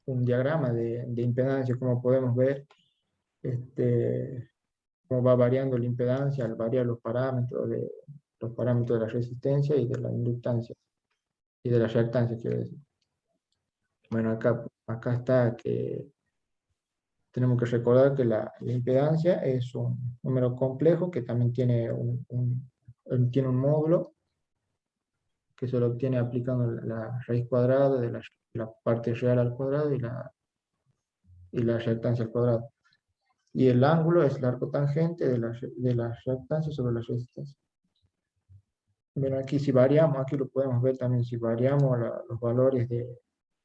diagrama de impedancia, como podemos ver, cómo va variando la impedancia al variar los parámetros de la resistencia y de la inductancia, y de la reactancia, quiero decir. Bueno, acá está que tenemos que recordar que la impedancia es un número complejo que también tiene tiene un módulo que se lo obtiene aplicando la raíz cuadrada de la parte real al cuadrado y la reactancia al cuadrado. Y el ángulo es el arco tangente de la reactancia sobre la resistencia. Bueno, aquí si variamos, aquí lo podemos ver también, si variamos los valores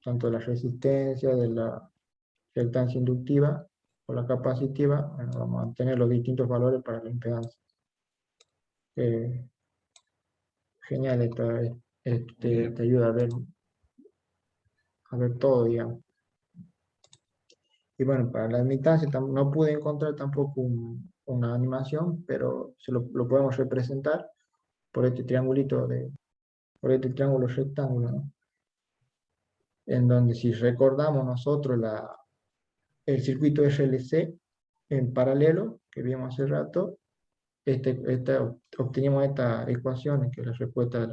tanto de la resistencia, de la reactancia inductiva o la capacitiva, bueno, vamos a tener los distintos valores para la impedancia. Genial, te ayuda a ver todo, digamos. Y bueno, para la admitancia no pude encontrar tampoco una animación, pero lo podemos representar por este triangulito, por este triángulo rectángulo, ¿no? En donde si recordamos nosotros el circuito RLC en paralelo, que vimos hace rato, obteníamos esta ecuación, que es la respuesta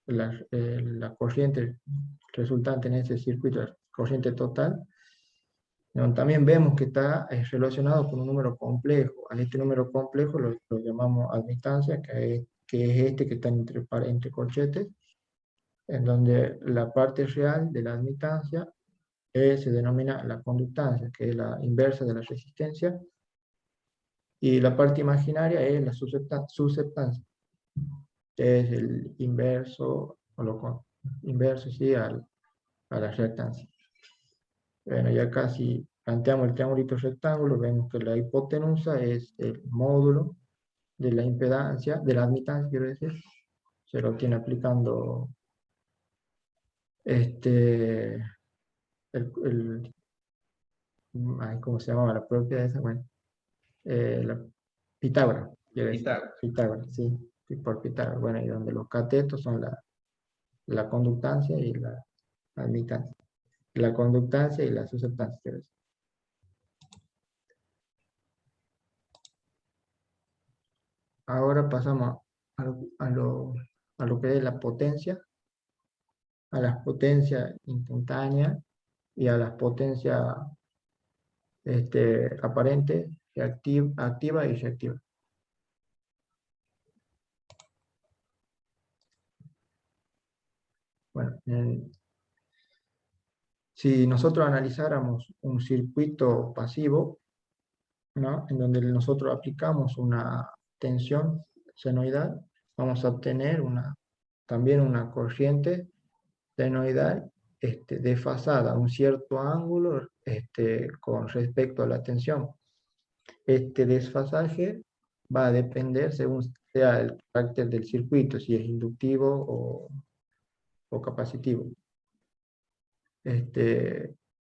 de la corriente resultante en ese circuito, la corriente total. También vemos que está relacionado con un número complejo. A este número complejo lo llamamos admitancia, que es este que está entre corchetes, en donde la parte real de la admitancia se denomina la conductancia, que es la inversa de la resistencia, y la parte imaginaria es la susceptancia, que es el inverso, inverso sí, a la reactancia. Bueno, ya casi planteamos el triangulito rectángulo, vemos que la hipotenusa es el módulo de la impedancia, de la admitancia, quiero decir, se lo obtiene aplicando ¿cómo se llamaba la propiedad de esa? Bueno, la Pitágoras, Pitágoras, sí, por Pitágoras. Bueno, y donde los catetos son la conductancia y la admitancia. La conductancia y la susceptancia, quiero decir. Ahora pasamos a lo que es la potencia, a las potencias instantáneas y a las potencias aparentes, activa y reactiva. Bueno, si nosotros analizáramos un circuito pasivo, ¿no?, en donde nosotros aplicamos una tensión senoidal, vamos a obtener también una corriente senoidal desfasada a un cierto ángulo con respecto a la tensión. Este desfasaje va a depender según sea el carácter del circuito, si es inductivo o capacitivo.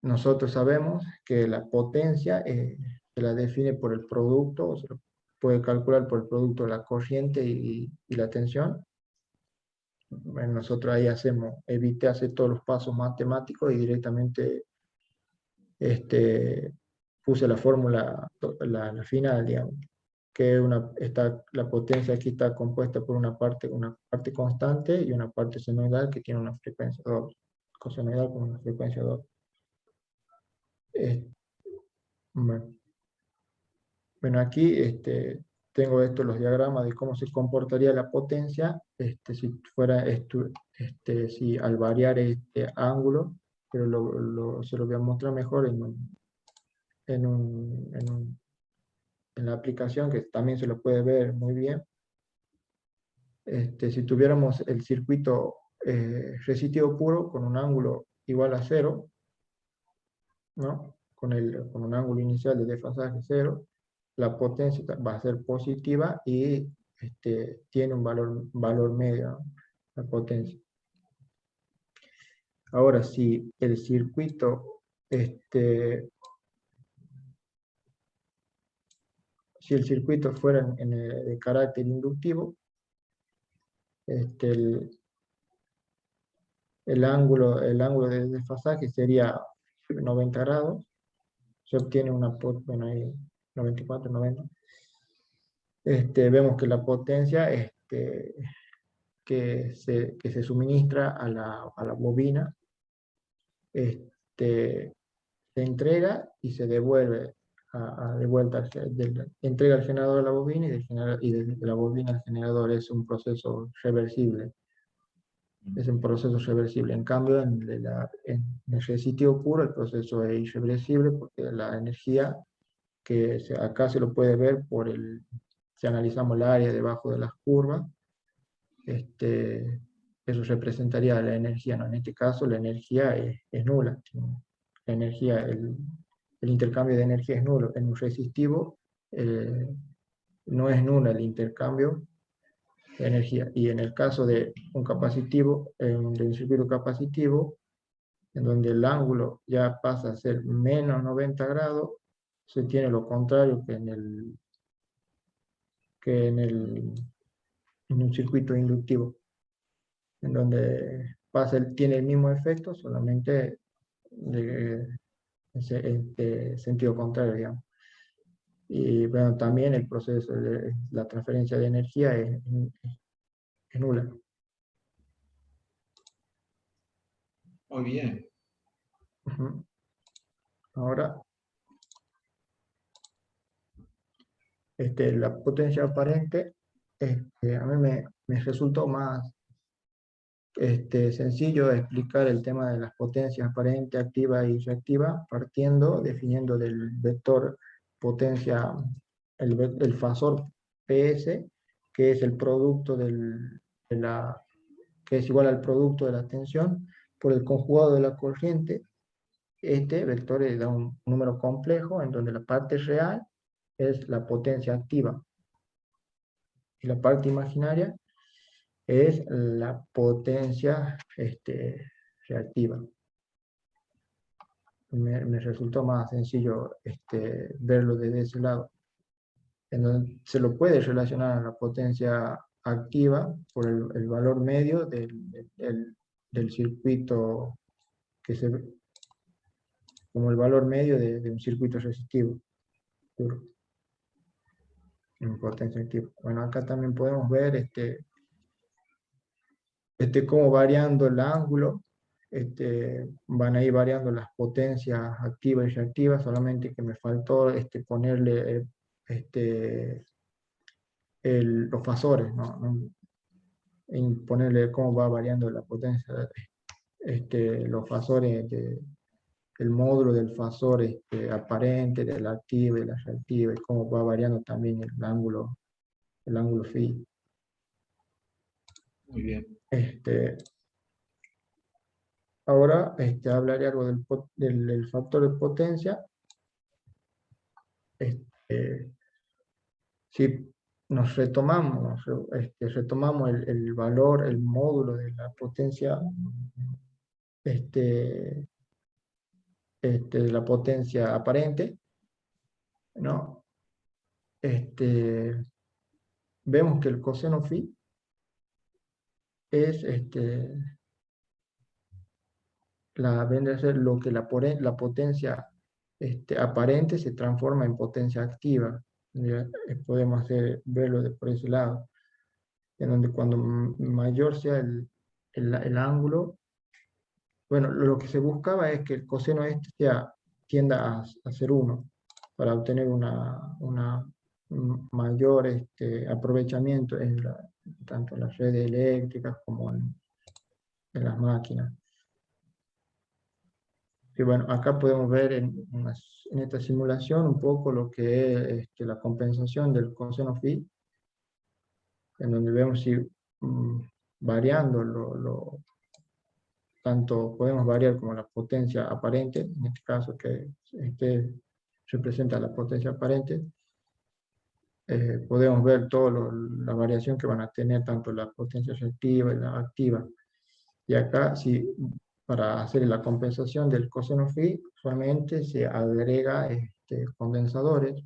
Nosotros sabemos que la potencia se la define por el producto, o se lo puede calcular por el producto de la corriente y la tensión. Bueno, nosotros ahí evité hacer todos los pasos matemáticos y directamente puse la fórmula, la final, digamos, que la potencia aquí está compuesta por una parte constante y una parte senoidal que tiene una frecuencia doble, cosenoidal con una frecuencia doble. Bueno, aquí tengo los diagramas de cómo se comportaría la potencia si al variar este ángulo, pero se lo voy a mostrar mejor en la aplicación, que también se lo puede ver muy bien. Si tuviéramos el circuito resistivo puro con un ángulo igual a 0, ¿no? Con un ángulo inicial de desfasaje 0, la potencia va a ser positiva y tiene un valor medio, ¿no? La potencia. Ahora, si el circuito fuera de carácter inductivo, el ángulo de desfasaje sería 90 grados, se obtiene bueno, ahí 94, 90. Vemos que la potencia que se suministra a la bobina se entrega y se devuelve de vuelta, entrega al generador a la bobina y desde la bobina al generador. Es un proceso reversible. Es un proceso reversible. En cambio, en el resistivo puro, el proceso es irreversible porque la energía acá se lo puede ver si analizamos el área debajo de las curvas, eso representaría la energía, ¿no? En este caso la energía es nula. La energía, el intercambio de energía es nulo. En un resistivo no es nula el intercambio de energía. Y en el caso de un capacitivo, de un circuito capacitivo, en donde el ángulo ya pasa a ser menos 90 grados, se tiene lo contrario que en un circuito inductivo, en donde tiene el mismo efecto, solamente en sentido contrario, digamos. Y bueno, también el proceso de la transferencia de energía es nula. Muy bien. Ahora, la potencia aparente, a mí me resultó más sencillo explicar el tema de las potencias aparente, activa y reactiva, definiendo del vector potencia, el fasor PS, que es el producto que es igual al producto de la tensión por el conjugado de la corriente. Este vector da un número complejo en donde la parte real es la potencia activa y la parte imaginaria es la potencia reactiva. Me resultó más sencillo verlo desde ese lado, en donde se lo puede relacionar a la potencia activa por el valor medio del circuito, como el valor medio de un circuito resistivo puro, en potencia activa. Bueno, acá también podemos ver cómo variando el ángulo, van a ir variando las potencias activas y reactivas, solamente que me faltó ponerle los fasores, ¿no? En ponerle cómo va variando la potencia, los fasores, el módulo del fasor aparente, de la activa y la reactiva, y cómo va variando también el ángulo phi. Muy bien. ahora hablaré algo del factor de potencia. Si nos retomamos, retomamos el valor, el módulo de la potencia, de la potencia aparente, ¿no? Vemos que el coseno phi es vendría a ser lo que la potencia aparente se transforma en potencia activa. ¿Ya? Podemos verlo por ese lado, en donde cuando mayor sea el ángulo, bueno, lo que se buscaba es que el coseno tienda a ser 1, para obtener un mayor aprovechamiento tanto en las redes eléctricas como en las máquinas. Y bueno, acá podemos ver en esta simulación un poco lo que es la compensación del coseno phi, en donde vemos si variando tanto podemos variar como la potencia aparente, en este caso que representa la potencia aparente, podemos ver toda la variación que van a tener tanto la potencia reactiva y la activa. Y acá, para hacer la compensación del coseno phi, usualmente se agrega condensadores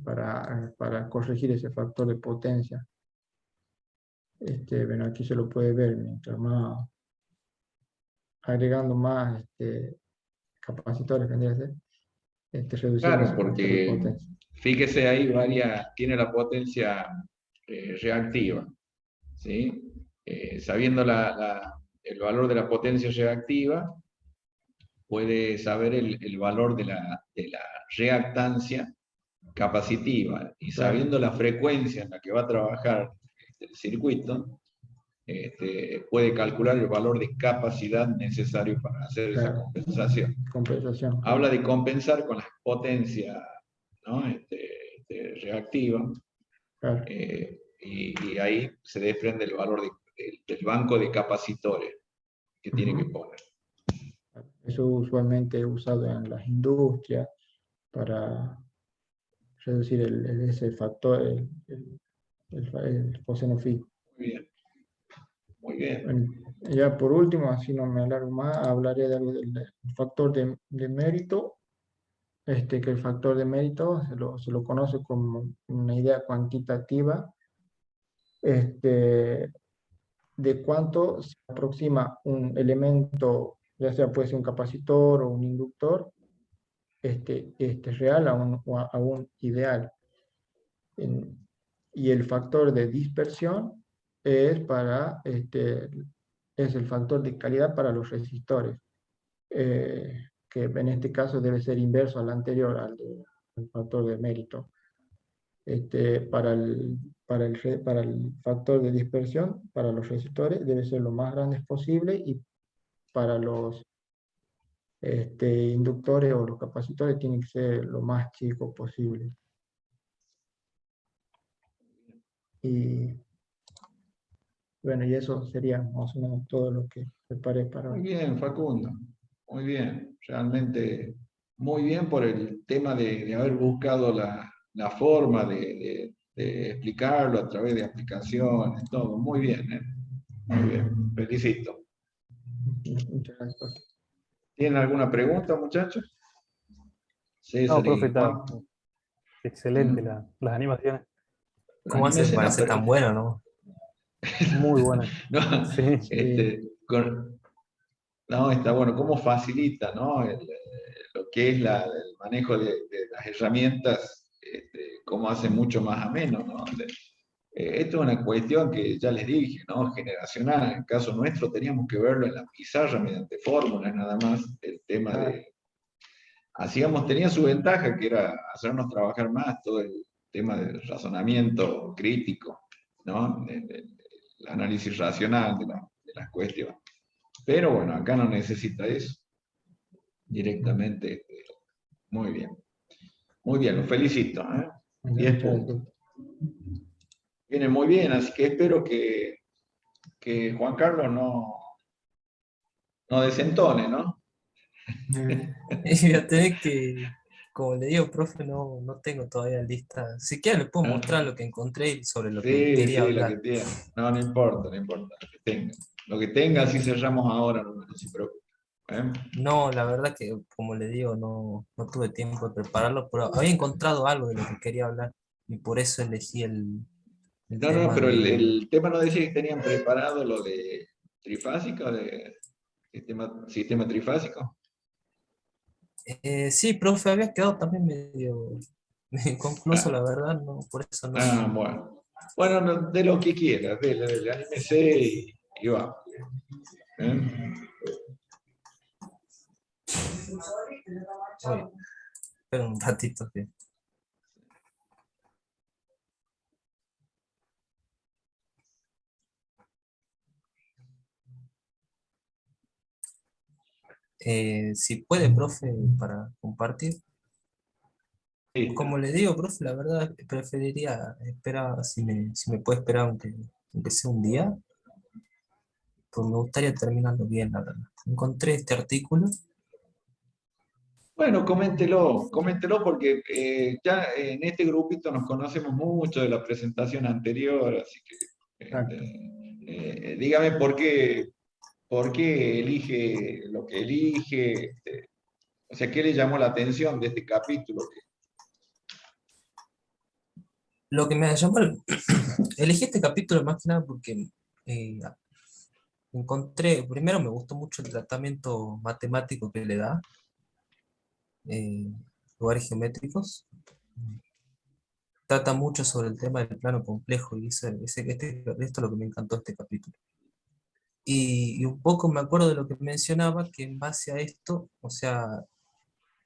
para corregir ese factor de potencia. Bueno, aquí se lo puede ver, mientras más agregando más capacitores, vendría a ser, reduciendo Claro, ese factor de porque potencia. fíjese ahí, tiene la potencia reactiva, ¿sí? Sabiendo el valor de la potencia reactiva, puede saber el valor de la reactancia capacitiva, y sabiendo la frecuencia en la que va a trabajar el circuito, puede calcular el valor de capacidad necesario para hacer esa compensación. Habla de compensar con la potencia, ¿no? Reactiva, Claro. y ahí se desprende el valor del banco de capacitores que tiene que poner. Eso usualmente es usado en las industrias para reducir ese factor, el coseno phi. Muy bien. Muy bien. Bueno, ya por último, así no me alargo más, hablaré de algo del factor de mérito. Que el factor de mérito se lo conoce como una idea cuantitativa de cuánto se aproxima un elemento, ya sea puede ser un capacitor o un inductor, real a un ideal. Y el factor de dispersión es el factor de calidad para los resistores, que en este caso debe ser inverso al anterior, al factor de mérito. Para el factor de dispersión, para los resistores, debe ser lo más grande posible, y para los inductores o los capacitores tiene que ser lo más chico posible. Y bueno, y eso sería más o menos todo lo que preparé para hoy. Muy bien, Facundo. Muy bien. Realmente muy bien por el tema de haber buscado la forma de explicarlo a través de aplicaciones, todo. Muy bien, ¿eh? Muy bien. Felicito. Muchas gracias. ¿Tienen alguna pregunta, muchachos? No, César profe, y Juan. excelente las animaciones, ¿Cómo hace Anímense, para no, ser tan bueno, no? muy buenas. no, Sí, no, está bueno. ¿Cómo facilita, no? Lo que es el manejo de las herramientas, cómo hace mucho más ameno, ¿no? Esto es una cuestión que ya les dije, ¿no? Generacional. En el caso nuestro teníamos que verlo en la pizarra mediante fórmulas nada más. El tema tenía su ventaja, que era hacernos trabajar más todo el tema del razonamiento crítico, ¿no? El análisis racional de las cuestiones. Pero bueno, acá no necesita eso. Directamente, muy bien. Muy bien, los felicito, ¿eh? 10 puntos. Viene muy bien, así que espero que Juan Carlos no desentone, ¿no? Y voy a tener que, como le digo, profe, no tengo todavía lista. Si quiere le puedo Ah, mostrar lo que encontré y sobre lo que sí, quería sí, lo que hablar. tiene. No, no importa, no importa, lo que tenga. Lo que tenga, si cerramos ahora, no se preocupe. ¿Eh? No, la verdad que, como le digo, no tuve tiempo de prepararlo, pero había encontrado algo de lo que quería hablar y por eso elegí el No, no, tema pero de... el tema no decía que tenían preparado lo de trifásico, de sistema trifásico. Sí, profe, había quedado también medio inconcluso, la Ah, verdad, no, por eso no. bueno. Bueno, de lo que quiera, dele, anímese y va. ¿Eh? Oye, espera un ratito. Si puede, profe, para compartir. Listo. Como le digo, profe, la verdad preferiría esperar, si me puede esperar aunque sea un día, pues me gustaría terminarlo bien, la verdad. Encontré este artículo. Bueno, coméntelo porque ya en este grupito nos conocemos mucho de la presentación anterior, así que Exacto. dígame por qué elige lo que elige, o sea, ¿qué le llamó la atención de este capítulo? Lo que me llamó, elegí este capítulo más que nada porque eh, primero me gustó mucho el tratamiento matemático que le da, eh, lugares geométricos. Trata mucho sobre el tema del plano complejo y esto es lo que me encantó de este capítulo. Y un poco me acuerdo de lo que mencionaba, que en base a esto, o sea,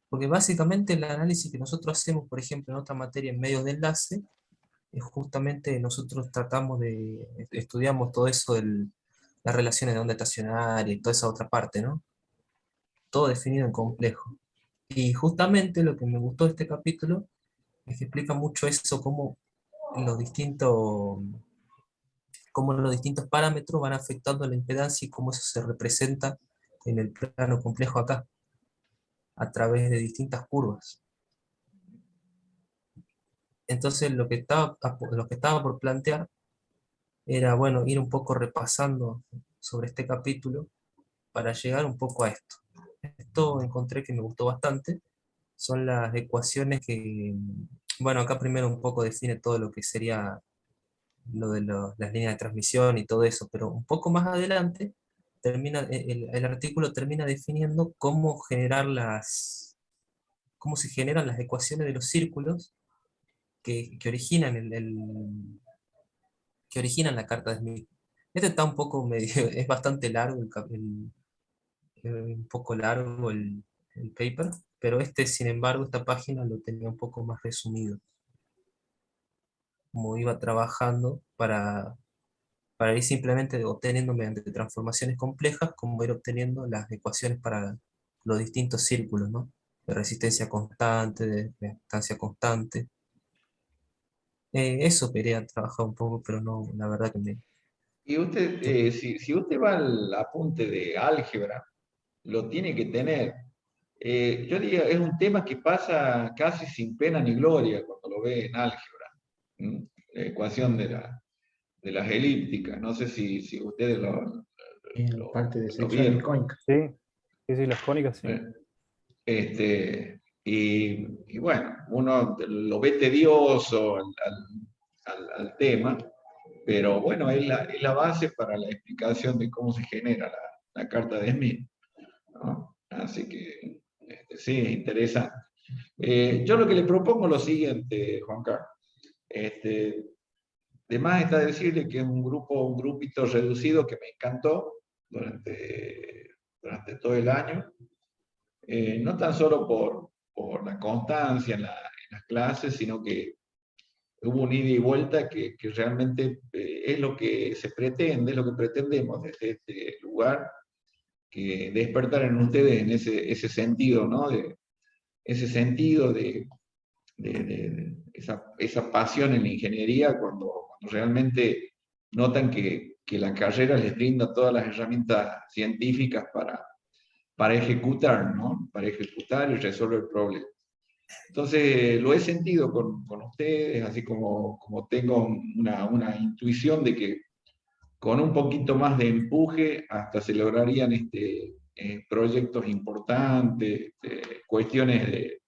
porque básicamente el análisis que nosotros hacemos, por ejemplo, en otra materia en medios de enlace, es justamente nosotros estudiamos todo eso las relaciones de onda estacionaria y toda esa otra parte, ¿no? Todo definido en complejo. Y justamente lo que me gustó de este capítulo es que explica mucho eso, los distintos, cómo los distintos parámetros van afectando la impedancia y cómo eso se representa en el plano complejo acá, a través de distintas curvas. Entonces lo que estaba por plantear era, bueno, ir un poco repasando sobre este capítulo para llegar un poco a esto. Esto encontré que me gustó bastante. Son las ecuaciones que, bueno, acá primero un poco define todo lo que sería lo de las líneas de transmisión y todo eso, pero un poco más adelante el artículo termina definiendo cómo se generan las ecuaciones de los círculos que originan que originan la carta de Smith. Este está un poco medio, es bastante largo, un poco largo el paper, pero sin embargo, esta página lo tenía un poco más resumido, como iba trabajando para ir simplemente obteniendo mediante transformaciones complejas, como ir obteniendo las ecuaciones para los distintos círculos, ¿no? De resistencia constante, de distancia constante. Eso quería trabajar un poco, pero no, la verdad que Y usted, si usted va al apunte de álgebra, lo tiene que tener. Yo diría, es un tema que pasa casi sin pena ni gloria cuando lo ve en álgebra. ¿Mm? La ecuación de las elípticas. No sé si ustedes En la parte de lo secciones vieron. cónicas. Sí, sí, sí, las cónicas, sí. ¿Eh? Y bueno, uno lo ve tedioso al tema, pero bueno, es la base para la explicación de cómo se genera la carta de Smith, ¿no? Así que sí, es interesante. Yo lo que le propongo es lo siguiente, Juan Carlos. De más está decirle que es un grupito reducido que me encantó durante todo el año. No tan solo por la constancia en las clases, sino que hubo un ida y vuelta que realmente es lo que se pretende, es lo que pretendemos desde este lugar, que despertar en ustedes en ese sentido, ¿no? Ese sentido de esa pasión en la ingeniería cuando realmente notan que la carrera les brinda todas las herramientas científicas para ejecutar, ¿no? Para ejecutar y resolver el problema. Entonces, lo he sentido con ustedes, así como tengo una intuición de que con un poquito más de empuje hasta se lograrían proyectos importantes, cuestiones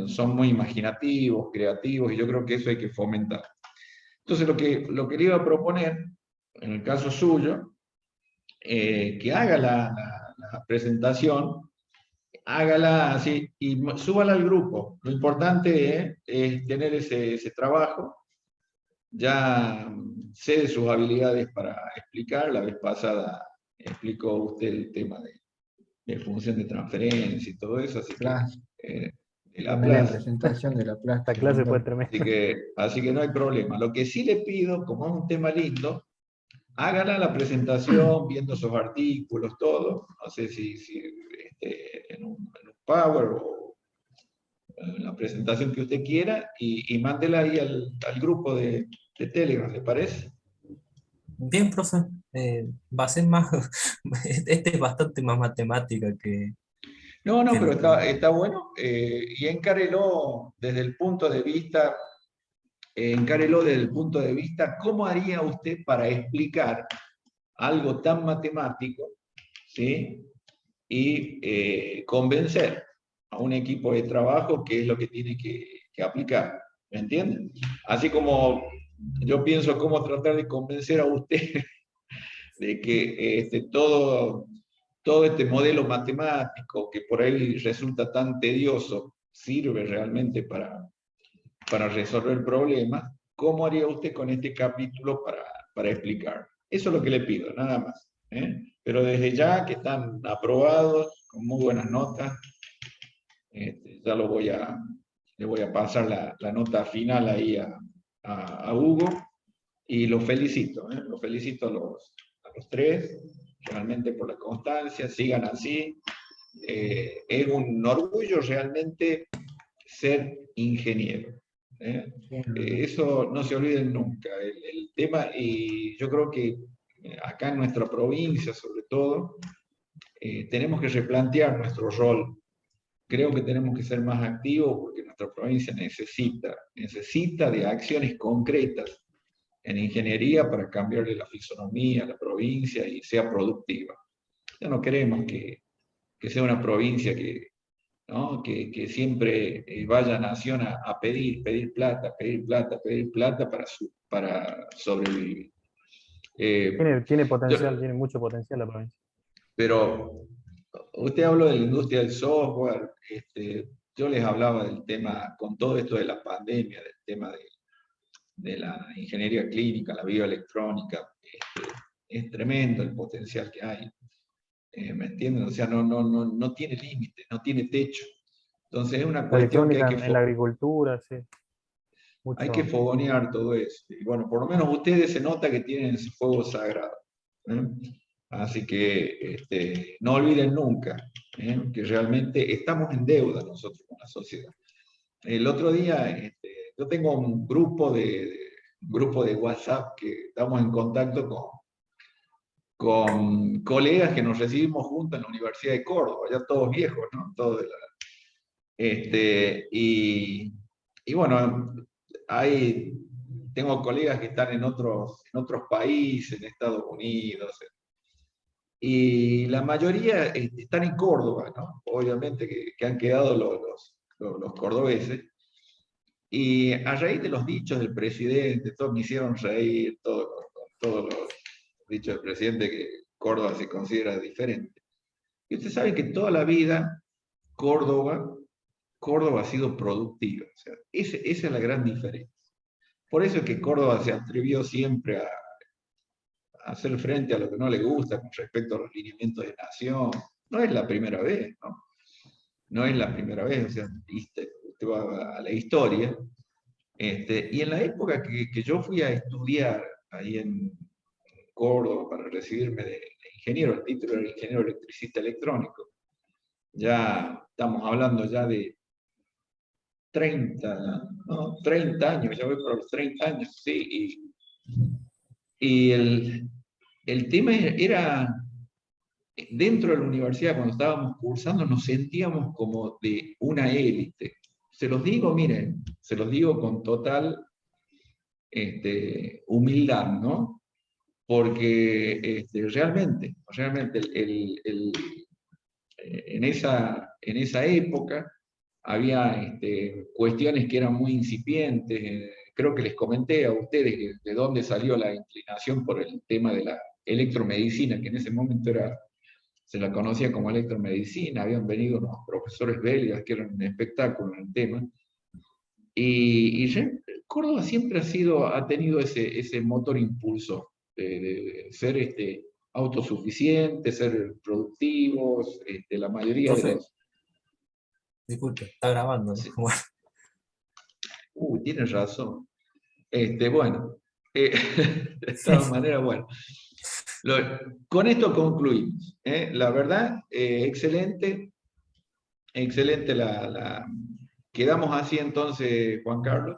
son muy imaginativos, creativos, y yo creo que eso hay que fomentar. Entonces, lo que le iba a proponer, en el caso suyo, que haga la presentación, hágala así y súbala al grupo. Lo importante es tener ese trabajo. Ya sé de sus habilidades para explicar. La vez pasada explicó usted el tema de función de transferencia y todo eso, así que de la Tremenda plaza. presentación de la plaza. Esta clase fue tremenda. Así que no hay problema. Lo que sí le pido, como es un tema lindo, hágala la presentación, viendo esos artículos, todo. No sé si en un Power o en la presentación que usted quiera, y mándela ahí al grupo de Telegram, ¿le parece? Bien, profe, va a ser más, este es bastante más matemática No, que pero lo que... está bueno. Y encárelo desde el punto de vista, ¿cómo haría usted para explicar algo tan matemático, ¿sí? Y convencer a un equipo de trabajo que es lo que tiene que aplicar, ¿me entienden? Así como yo pienso cómo tratar de convencer a usted de que todo este modelo matemático que por ahí resulta tan tedioso sirve realmente para resolver problemas. ¿Cómo haría usted con este capítulo para explicar? Eso es lo que le pido, nada más. Pero desde ya que están aprobados, con muy buenas notas, ya le voy a pasar la nota final ahí a Hugo, y los felicito a los tres, realmente por la constancia, sigan así. Es un orgullo realmente ser ingeniero. Eso no se olviden nunca. El tema, y yo creo que acá en nuestra provincia, sobre todo, tenemos que replantear nuestro rol. Creo que tenemos que ser más activos porque nuestra provincia necesita de acciones concretas en ingeniería para cambiarle la fisonomía a la provincia y sea productiva. Ya no queremos que sea una provincia ¿no? que siempre vaya a Nación a pedir plata para sobrevivir. Tiene potencial, tiene mucho potencial la provincia. Pero usted habló de la industria del software, yo les hablaba del tema, con todo esto de la pandemia, del tema de la ingeniería clínica, la bioelectrónica, es tremendo el potencial que hay. ¿Me entienden? O sea, no tiene límite, no tiene techo. Entonces es una La cuestión que electrónica en la agricultura, sí. hay que fogonear todo eso. Y bueno, por lo menos ustedes se nota que tienen ese fuego sagrado. Así que no olviden nunca que realmente estamos en deuda nosotros con la sociedad. El otro día, yo tengo un grupo de WhatsApp que estamos en contacto con colegas que nos recibimos juntos en la Universidad de Córdoba, ya todos viejos, ¿no? Todos y bueno, tengo colegas que están en otros países, en Estados Unidos, y la mayoría están en Córdoba, ¿no? Obviamente que han quedado los cordobeses, y a raíz de los dichos del presidente, todos me hicieron reír, todos los dichos del presidente, que Córdoba se considera diferente. Y usted sabe que toda la vida Córdoba ha sido productiva. O sea, esa es la gran diferencia. Por eso es que Córdoba se atrevió siempre a hacer frente a lo que no le gusta con respecto a los lineamientos de nación. No es la primera vez, ¿no? No es la primera vez, o sea, usted va a la historia. Y en la época que yo fui a estudiar ahí en Córdoba para recibirme de ingeniero, el título era ingeniero electricista electrónico, ya estamos hablando ya de 30 años, ya voy por los 30 años, sí, y el tema dentro de la universidad, cuando estábamos cursando, nos sentíamos como de una élite. Se los digo, miren, se los digo con total humildad, ¿no? Porque realmente en esa época había cuestiones que eran muy incipientes. Creo que les comenté a ustedes de dónde salió la inclinación por el tema de la electromedicina, que en ese momento se la conocía como electromedicina. Habían venido unos profesores belgas que eran un espectáculo en el tema. Y Córdoba siempre ha tenido ese motor impulsor de ser autosuficiente, ser productivos, la mayoría de Profe, los... disculpe, está grabando, ¿no? Sí. Bueno, Tienes razón. Bueno, de todas maneras, bueno. Con esto concluimos. La verdad, excelente, excelente quedamos así entonces, Juan Carlos.